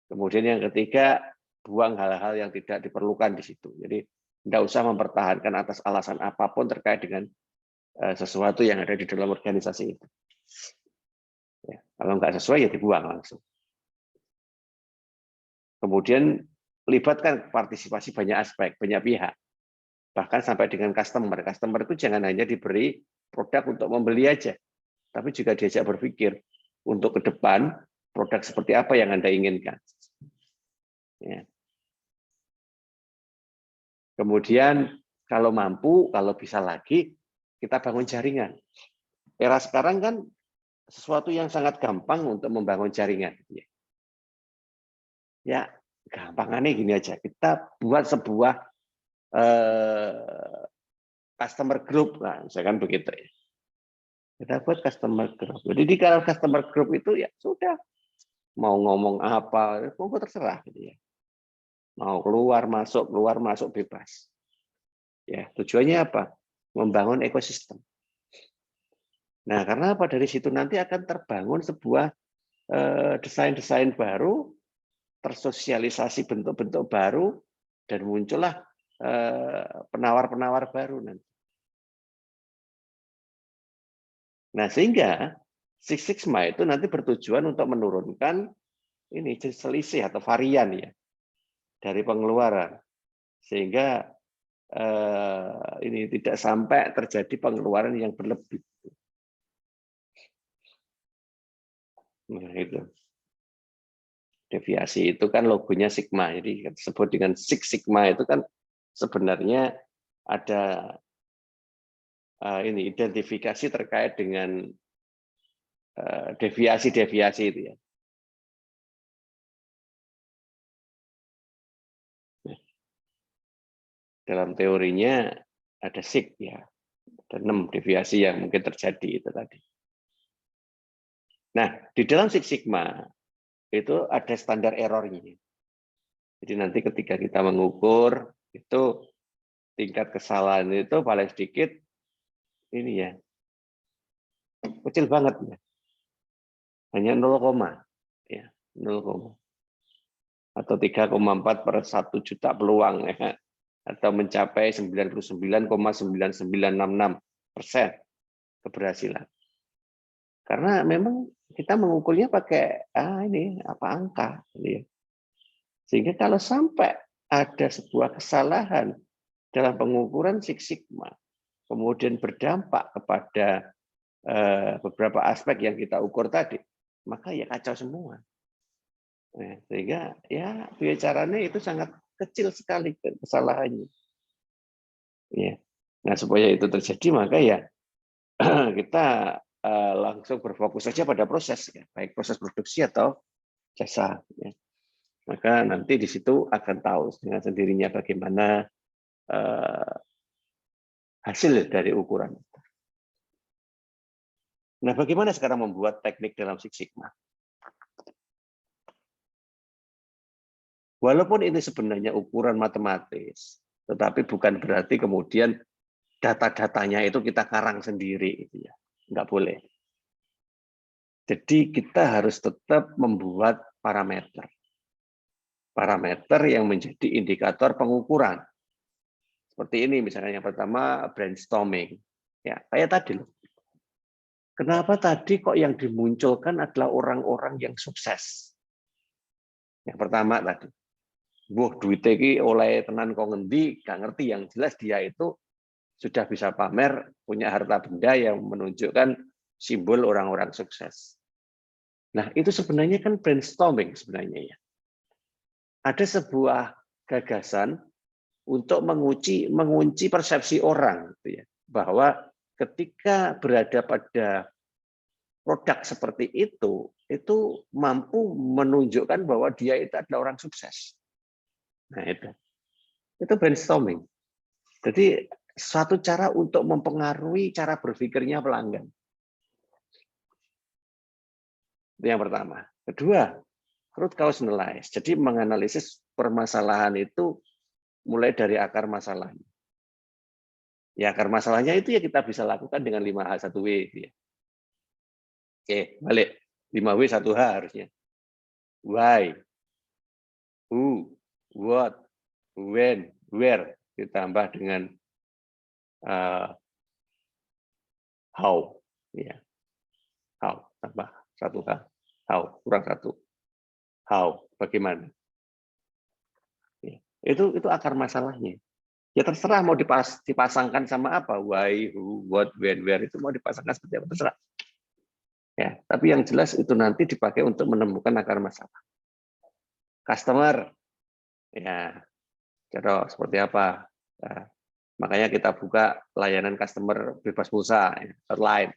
Kemudian yang ketiga, buang hal-hal yang tidak diperlukan di situ. Jadi tidak usah mempertahankan atas alasan apapun terkait dengan sesuatu yang ada di dalam organisasi itu. Ya, kalau nggak sesuai ya dibuang langsung. Kemudian libatkan partisipasi banyak aspek, banyak pihak. Bahkan sampai dengan customer. Customer itu jangan hanya diberi produk untuk membeli aja, tapi juga diajak berpikir untuk ke depan produk seperti apa yang Anda inginkan. Ya. Kemudian kalau mampu, kalau bisa lagi, kita bangun jaringan. Era sekarang kan sesuatu yang sangat gampang untuk membangun jaringan. Ya, gampangannya gini aja. Kita buat sebuah customer group, lah, misalkan begitu ya. Kita buat customer group. Jadi di dalam customer group itu ya sudah mau ngomong apa, pokoknya terserah gitu ya. Mau keluar masuk bebas. Ya, tujuannya apa? Membangun ekosistem. Nah, karena apa? Dari situ nanti akan terbangun sebuah desain-desain baru, tersosialisasi bentuk-bentuk baru, dan muncullah penawar-penawar baru nanti. Nah, sehingga Six Sigma itu nanti bertujuan untuk menurunkan ini selisih atau varian ya dari pengeluaran, sehingga ini tidak sampai terjadi pengeluaran yang berlebih. Nah, itu deviasi itu kan logonya Sigma, jadi disebut dengan Six Sigma itu kan sebenarnya ada ini identifikasi terkait dengan deviasi-deviasi itu ya. Dalam teorinya ada sig ya, ada 6 deviasi yang mungkin terjadi itu tadi. Nah, di dalam Six Sigma itu ada standar errornya. Jadi nanti ketika kita mengukur itu tingkat kesalahan itu paling sedikit ini ya, kecil banget ya. Hanya 0, ya, 0, atau 3,4 per 1 juta peluang ya, atau mencapai 99,9966% keberhasilan. Karena memang kita mengukurnya pakai ini apa angka, ya. Sehingga kalau sampai ada sebuah kesalahan dalam pengukuran Six Sigma, kemudian berdampak kepada beberapa aspek yang kita ukur tadi, maka ya kacau semua. Nah, sehingga ya bicaranya itu sangat kecil sekali kesalahannya. Ya. Nah, supaya itu terjadi maka ya kita langsung berfokus saja pada proses, ya, baik proses produksi atau jasa. Ya. Maka nanti di situ akan tahu dengan sendirinya bagaimana hasil dari ukuran. Nah, bagaimana sekarang membuat teknik dalam Six Sigma? Walaupun ini sebenarnya ukuran matematis, tetapi bukan berarti kemudian data-datanya itu kita karang sendiri, gitu ya. Nggak boleh. Jadi kita harus tetap membuat parameter. Parameter yang menjadi indikator pengukuran. Seperti ini misalnya yang pertama brainstorming. Ya, kayak tadi loh. Kenapa tadi kok yang dimunculkan adalah orang-orang yang sukses? Yang pertama tadi. Wah, duitnya iki oleh tenan kok ngendi, gak ngerti, yang jelas dia itu sudah bisa pamer, punya harta benda yang menunjukkan simbol orang-orang sukses. Nah, itu sebenarnya kan brainstorming sebenarnya ya. Ada sebuah gagasan untuk mengunci persepsi orang, gitu ya, bahwa ketika berada pada produk seperti itu mampu menunjukkan bahwa dia itu adalah orang sukses. Nah, itu brainstorming. Jadi suatu cara untuk mempengaruhi cara berpikirnya pelanggan. Itu yang pertama. Kedua, root cause analysis. Jadi menganalisis permasalahan itu mulai dari akar masalahnya. Ya, akar masalahnya itu ya kita bisa lakukan dengan 5H1W. Ya. Oke, balik. 5W 1H harusnya. Why, who, what, when, where. Ditambah dengan how. Ya. How, tambah 1H. How, kurang 1. How, bagaimana. Ya. Itu akar masalahnya. Ya terserah mau dipasangkan sama apa, why, who, what, when, where, itu mau dipasangkan seperti apa, terserah. Ya, tapi yang jelas itu nanti dipakai untuk menemukan akar masalah. Customer, ya, contoh seperti apa? Nah, makanya kita buka layanan customer bebas pulsa, ya, online.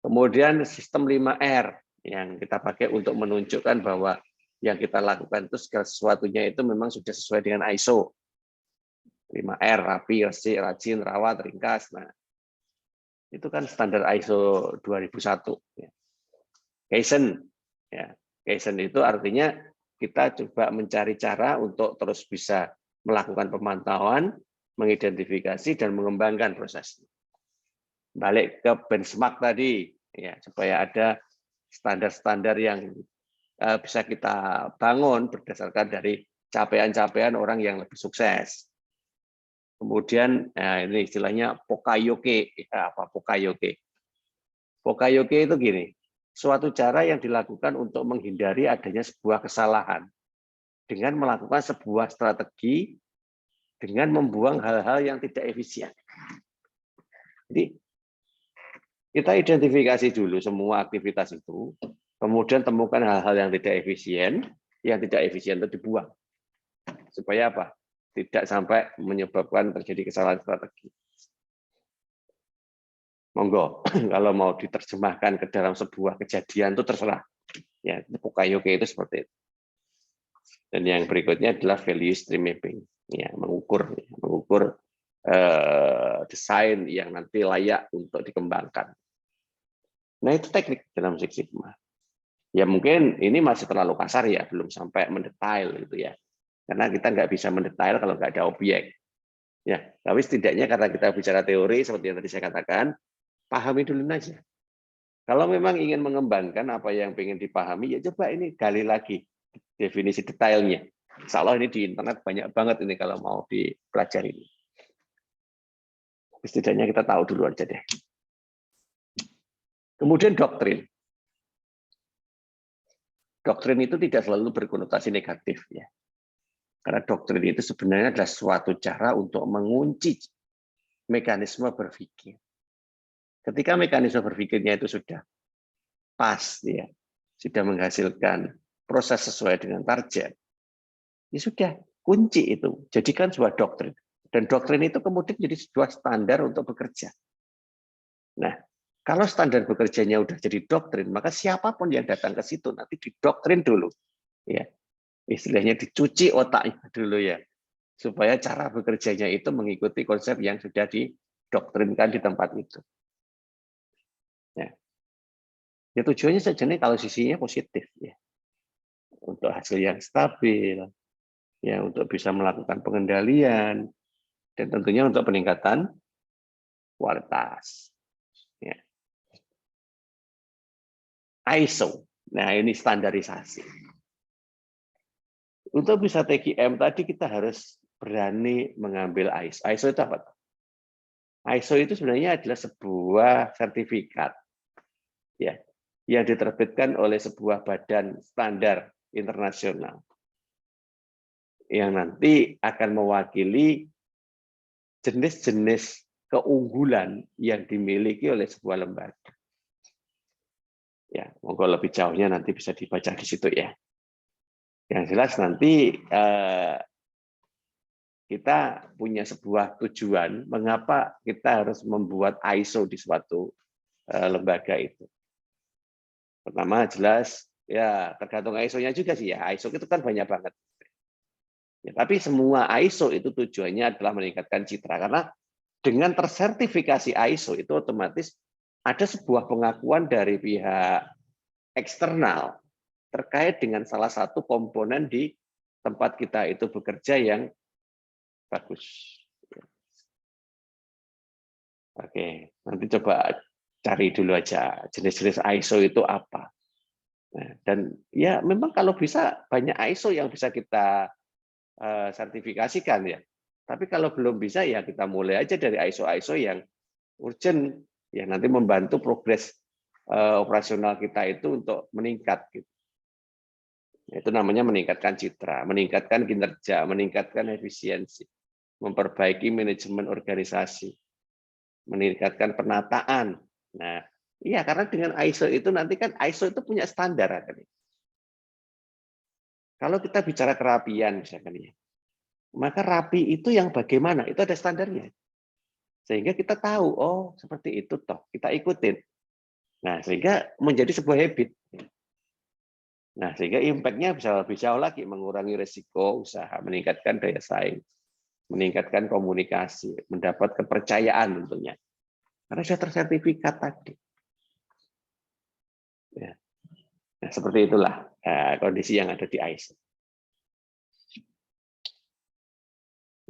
Kemudian sistem 5R yang kita pakai untuk menunjukkan bahwa yang kita lakukan itu segala sesuatunya itu memang sudah sesuai dengan ISO. 5R, rapi, resik, rajin, rawat, ringkas. Nah, itu kan standar ISO 2001. Ya. Kaizen, ya. Kaizen itu artinya kita coba mencari cara untuk terus bisa melakukan pemantauan, mengidentifikasi dan mengembangkan prosesnya. Balik ke benchmark tadi, ya, supaya ada standar-standar yang bisa kita bangun berdasarkan dari capaian-capaian orang yang lebih sukses. Kemudian ini istilahnya Pokayoke. Ya, apa Pokayoke? Pokayoke itu gini, suatu cara yang dilakukan untuk menghindari adanya sebuah kesalahan dengan melakukan sebuah strategi dengan membuang hal-hal yang tidak efisien. Jadi kita identifikasi dulu semua aktivitas itu, kemudian temukan hal-hal yang tidak efisien itu dibuang. Supaya apa? Tidak sampai menyebabkan terjadi kesalahan strategi. Monggo, kalau mau diterjemahkan ke dalam sebuah kejadian itu terserah. Ya, Pokayoke itu seperti itu. Dan yang berikutnya adalah value stream mapping. Ya, mengukur desain yang nanti layak untuk dikembangkan. Nah, itu teknik dalam Six Sigma. Ya mungkin ini masih terlalu kasar ya, belum sampai mendetail gitu ya. Karena kita nggak bisa mendetail kalau nggak ada objek. Ya, tapi setidaknya karena kita bicara teori seperti yang tadi saya katakan, pahami dulu aja. Kalau memang ingin mengembangkan apa yang ingin dipahami, ya coba ini gali lagi definisi detailnya. Insya Allah ini di internet banyak banget ini kalau mau dipelajari. Setidaknya kita tahu dulu aja deh. Kemudian doktrin. Doktrin itu tidak selalu berkonotasi negatif ya. Karena doktrin itu sebenarnya adalah suatu cara untuk mengunci mekanisme berpikir. Ketika mekanisme berpikirnya itu sudah pas ya, sudah menghasilkan proses sesuai dengan target, ya sudah, kunci itu. Jadikan sebuah doktrin. Dan doktrin itu kemudian jadi sebuah standar untuk bekerja. Nah, kalau standar bekerjanya udah jadi doktrin, maka siapapun yang datang ke situ nanti didoktrin dulu. Ya. Istilahnya dicuci otaknya dulu ya. Supaya cara bekerjanya itu mengikuti konsep yang sudah didoktrinkan di tempat itu. Ya. Ya tujuannya saja nih kalau sisinya positif ya. Untuk hasil yang stabil, ya untuk bisa melakukan pengendalian, dan tentunya untuk peningkatan kualitas. Ya. ISO, nah ini standarisasi. Untuk bisa TGM tadi kita harus berani mengambil ISO. ISO itu apa? ISO itu sebenarnya adalah sebuah sertifikat ya, yang diterbitkan oleh sebuah badan standar internasional yang nanti akan mewakili jenis-jenis keunggulan yang dimiliki oleh sebuah lembaga. Ya, monggo lebih jauhnya nanti bisa dibaca di situ ya. Yang jelas nanti kita punya sebuah tujuan mengapa kita harus membuat ISO di suatu lembaga itu. Pertama jelas ya tergantung ISO-nya juga sih ya. ISO itu kan banyak banget. Ya, tapi semua ISO itu tujuannya adalah meningkatkan citra karena dengan tersertifikasi ISO itu otomatis ada sebuah pengakuan dari pihak eksternal terkait dengan salah satu komponen di tempat kita itu bekerja yang bagus. Oke, nanti coba cari dulu aja jenis-jenis ISO itu apa. Nah, dan ya memang kalau bisa banyak ISO yang bisa kita sertifikasikan ya. Tapi kalau belum bisa ya kita mulai aja dari ISO-ISO yang urgent, yang nanti membantu progres operasional kita itu untuk meningkat. Gitu. Itu namanya meningkatkan citra, meningkatkan kinerja, meningkatkan efisiensi, memperbaiki manajemen organisasi, meningkatkan penataan. Nah, iya karena dengan ISO itu nanti kan ISO itu punya standar kan. Kalau kita bicara kerapian misalkan ya, maka rapi itu yang bagaimana? Itu ada standarnya. Sehingga kita tahu, oh seperti itu toh, kita ikutin. Nah, sehingga menjadi sebuah habit. Nah, sehingga impact-nya bisa lebih jauh lagi, mengurangi risiko usaha, meningkatkan daya saing, meningkatkan komunikasi, mendapat kepercayaan tentunya. Karena sudah tersertifikat tadi. Ya. Nah, seperti itulah kondisi yang ada di ISO.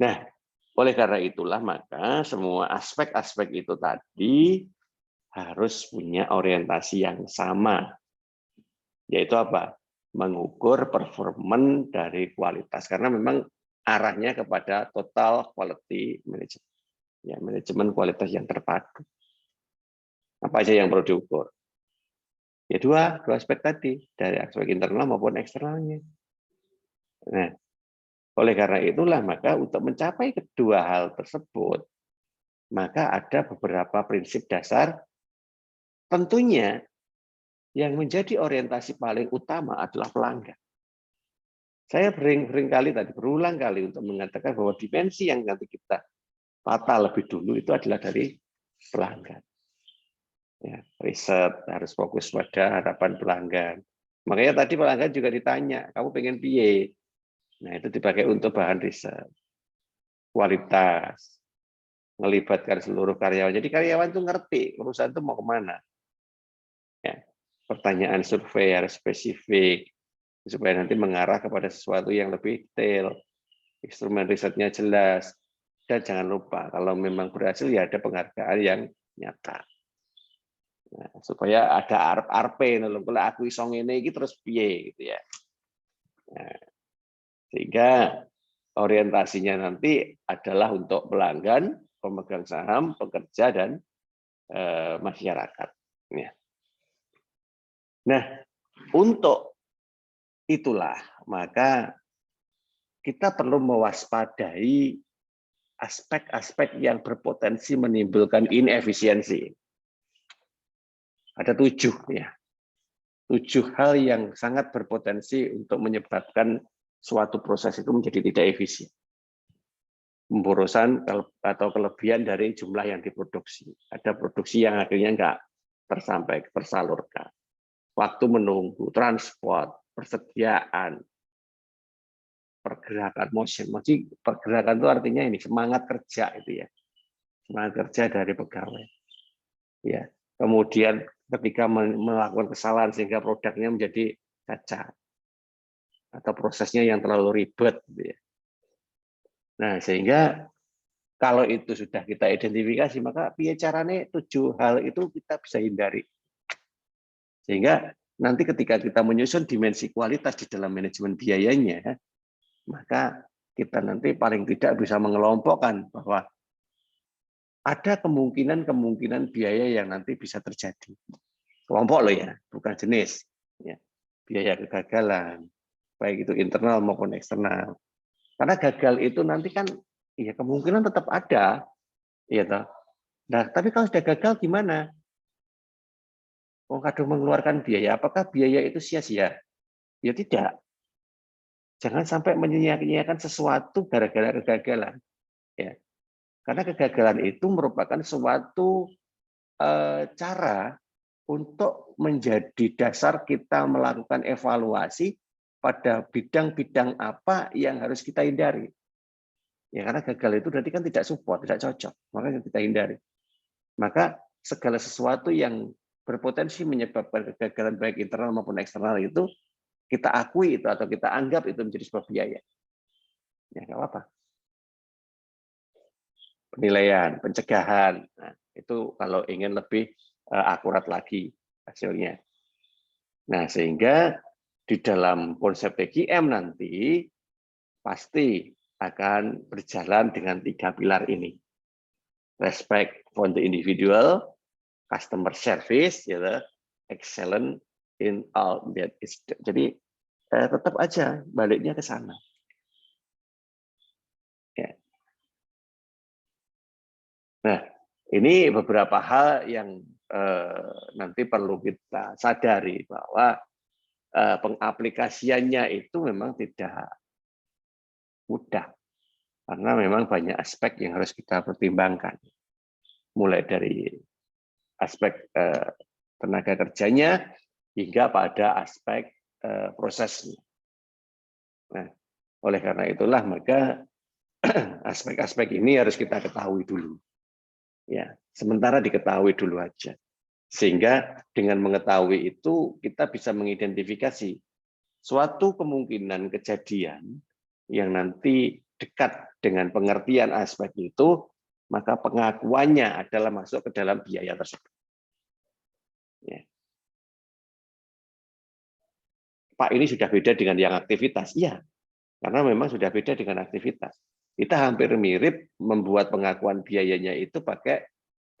Nah, oleh karena itulah maka semua aspek-aspek itu tadi harus punya orientasi yang sama. Yaitu apa? Mengukur performan dari kualitas. Karena memang arahnya kepada total quality management. Ya, manajemen kualitas yang terpadu. Apa aja yang perlu diukur? Ya dua aspek tadi, dari aspek internal maupun eksternalnya. Nah, oleh karena itulah maka untuk mencapai kedua hal tersebut, maka ada beberapa prinsip dasar. Tentunya yang menjadi orientasi paling utama adalah pelanggan. Saya berulang kali untuk mengatakan bahwa dimensi yang nanti kita tata lebih dulu itu adalah dari pelanggan. Ya, riset harus fokus pada harapan pelanggan. Makanya tadi pelanggan juga ditanya, kamu pengen piye? Nah, itu dipakai untuk bahan riset. Kualitas, melibatkan seluruh karyawan. Jadi karyawan itu ngerti perusahaan itu mau kemana. Ya, pertanyaan survei harus spesifik supaya nanti mengarah kepada sesuatu yang lebih detail. Instrumen risetnya jelas. Dan jangan lupa kalau memang berhasil ya ada penghargaan yang nyata. Nah, supaya ada arp-arpe, kalau aku iso ngene iki terus piye gitu ya. Nah, sehingga orientasinya nanti adalah untuk pelanggan, pemegang saham, pekerja, dan masyarakat. Ya. Nah, untuk itulah maka kita perlu mewaspadai aspek-aspek yang berpotensi menimbulkan inefisiensi. Ada 7 ya. 7 hal yang sangat berpotensi untuk menyebabkan suatu proses itu menjadi tidak efisien. Pemborosan atau kelebihan dari jumlah yang diproduksi. Ada produksi yang akhirnya nggak tersalurkan. Waktu menunggu, transport, persediaan, pergerakan, motion. Jadi pergerakan itu artinya ini semangat kerja itu ya. Semangat kerja dari pegawai. Ya. Kemudian ketika melakukan kesalahan sehingga produknya menjadi cacat atau prosesnya yang terlalu ribet gitu ya. Nah, sehingga kalau itu sudah kita identifikasi, maka piye carane 7 hal itu kita bisa hindari. Sehingga nanti ketika kita menyusun dimensi kualitas di dalam manajemen biayanya, maka kita nanti paling tidak bisa mengelompokkan bahwa ada kemungkinan biaya yang nanti bisa terjadi. Kelompok loh ya, bukan jenis. Ya. Biaya kegagalan, baik itu internal maupun eksternal. Karena gagal itu nanti kan ya kemungkinan tetap ada, ya toh. Nah, tapi kalau sudah gagal gimana? Oh, kadang mengeluarkan biaya, apakah biaya itu sia-sia? Ya tidak. Jangan sampai menyia-nyiakan sesuatu gara-gara kegagalan. Ya. Karena kegagalan itu merupakan suatu cara untuk menjadi dasar kita melakukan evaluasi pada bidang-bidang apa yang harus kita hindari. Ya, karena gagal itu berarti kan tidak support, tidak cocok, makanya kita hindari. Maka segala sesuatu yang berpotensi menyebabkan kegagalan baik internal maupun eksternal itu kita akui itu atau kita anggap itu menjadi sebuah biaya. Ya, nggak apa-apa. Penilaian, pencegahan, nah, itu kalau ingin lebih akurat lagi hasilnya. Nah, sehingga di dalam konsep TGM nanti pasti akan berjalan dengan 3 pilar ini. Respect for the individual, customer service, gitu, excellent in all that is. Jadi tetap aja baliknya ke sana. Ya. Nah, ini beberapa hal yang nanti perlu kita sadari bahwa pengaplikasiannya itu memang tidak mudah karena memang banyak aspek yang harus kita pertimbangkan, mulai dari aspek tenaga kerjanya hingga pada aspek prosesnya. Nah, oleh karena itulah maka aspek-aspek ini harus kita ketahui dulu. Ya, sementara diketahui dulu aja. Sehingga dengan mengetahui itu kita bisa mengidentifikasi suatu kemungkinan kejadian yang nanti dekat dengan pengertian aspek itu, maka pengakuannya adalah masuk ke dalam biaya tersebut. Ya. Pak, ini sudah beda dengan yang aktivitas. Iya, karena memang sudah beda dengan aktivitas. Kita hampir mirip membuat pengakuan biayanya itu pakai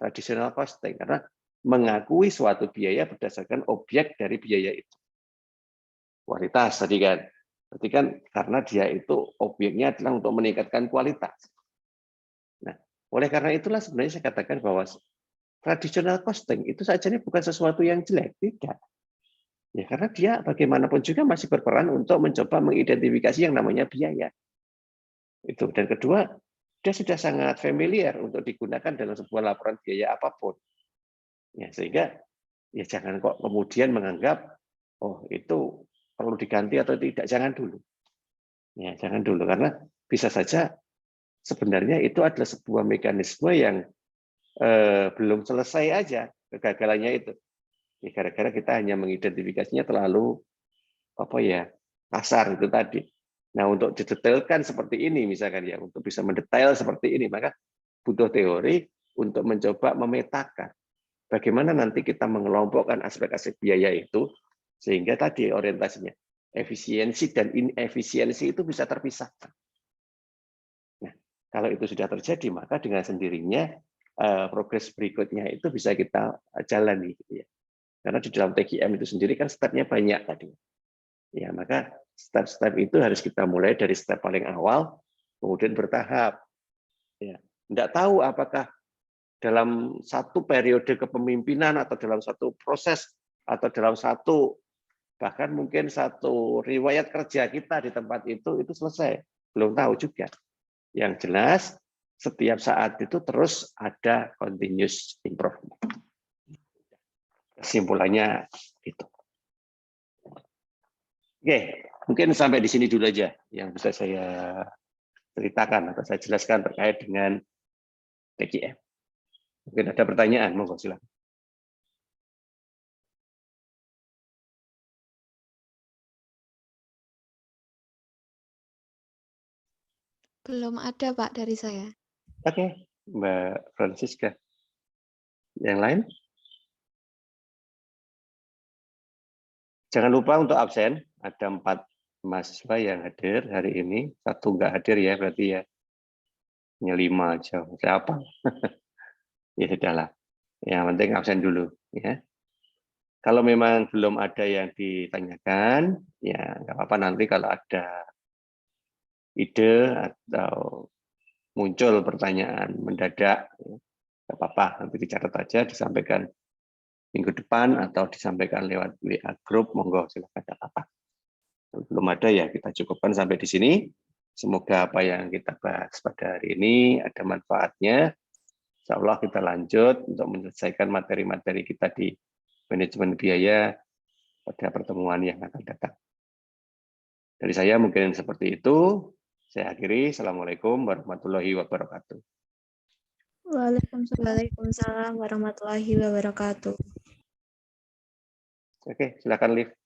traditional costing, karena mengakui suatu biaya berdasarkan objek dari biaya itu. Kualitas tadi kan. Berarti kan karena dia itu objeknya adalah untuk meningkatkan kualitas. Nah, oleh karena itulah sebenarnya saya katakan bahwa traditional costing itu saja ini bukan sesuatu yang jelek, tidak. Ya, karena dia bagaimanapun juga masih berperan untuk mencoba mengidentifikasi yang namanya biaya. Itu. Dan kedua, dia sudah sangat familiar untuk digunakan dalam sebuah laporan biaya apapun. Ya, sehingga ya jangan kok kemudian menganggap oh itu perlu diganti atau tidak, jangan dulu. Ya, jangan dulu karena bisa saja sebenarnya itu adalah sebuah mekanisme yang belum selesai aja kegagalannya itu. Ya, gara-gara kita hanya mengidentifikasinya terlalu kasar itu tadi. Nah, untuk didetailkan seperti ini misalkan ya, untuk bisa mendetail seperti ini, maka butuh teori untuk mencoba memetakan bagaimana nanti kita mengelompokkan aspek-aspek biaya itu sehingga tadi orientasinya efisiensi dan inefisiensi itu bisa terpisahkan. Nah, kalau itu sudah terjadi, maka dengan sendirinya progres berikutnya itu bisa kita jalani gitu ya. Karena di dalam TGM itu sendiri kan stepnya banyak tadi. Ya, maka step-step itu harus kita mulai dari step paling awal, kemudian bertahap. Ya, tidak tahu apakah dalam satu periode kepemimpinan atau dalam satu proses atau dalam satu bahkan mungkin satu riwayat kerja kita di tempat itu selesai. Belum tahu juga. Yang jelas setiap saat itu terus ada continuous improvement. Kesimpulannya itu. Oke, mungkin sampai di sini dulu aja yang bisa saya ceritakan atau saya jelaskan terkait dengan TGM. Mungkin ada pertanyaan, monggo silakan. Belum ada, Pak, dari saya. Oke, Mbak Francisca. Yang lain? Jangan lupa untuk absen. Ada 4 mahasiswa yang hadir hari ini. 1 nggak hadir ya, berarti ya. Hanya 5 aja. Siapa? Ya sudahlah. Yang penting absen dulu. Ya. Kalau memang belum ada yang ditanyakan, ya nggak apa-apa nanti kalau ada ide atau muncul pertanyaan mendadak, nggak apa-apa, nanti dicatat aja, disampaikan minggu depan atau disampaikan lewat WA grup, monggo silakan, nggak apa-apa. Kalau belum ada ya kita cukupkan sampai di sini. Semoga apa yang kita bahas pada hari ini ada manfaatnya. Insya Allah kita lanjut untuk menyelesaikan materi-materi kita di manajemen biaya pada pertemuan yang akan datang. Dari saya mungkin seperti itu. Saya akhiri. Assalamualaikum warahmatullahi wabarakatuh. Waalaikumsalam warahmatullahi wabarakatuh. Oke, silakan Liv.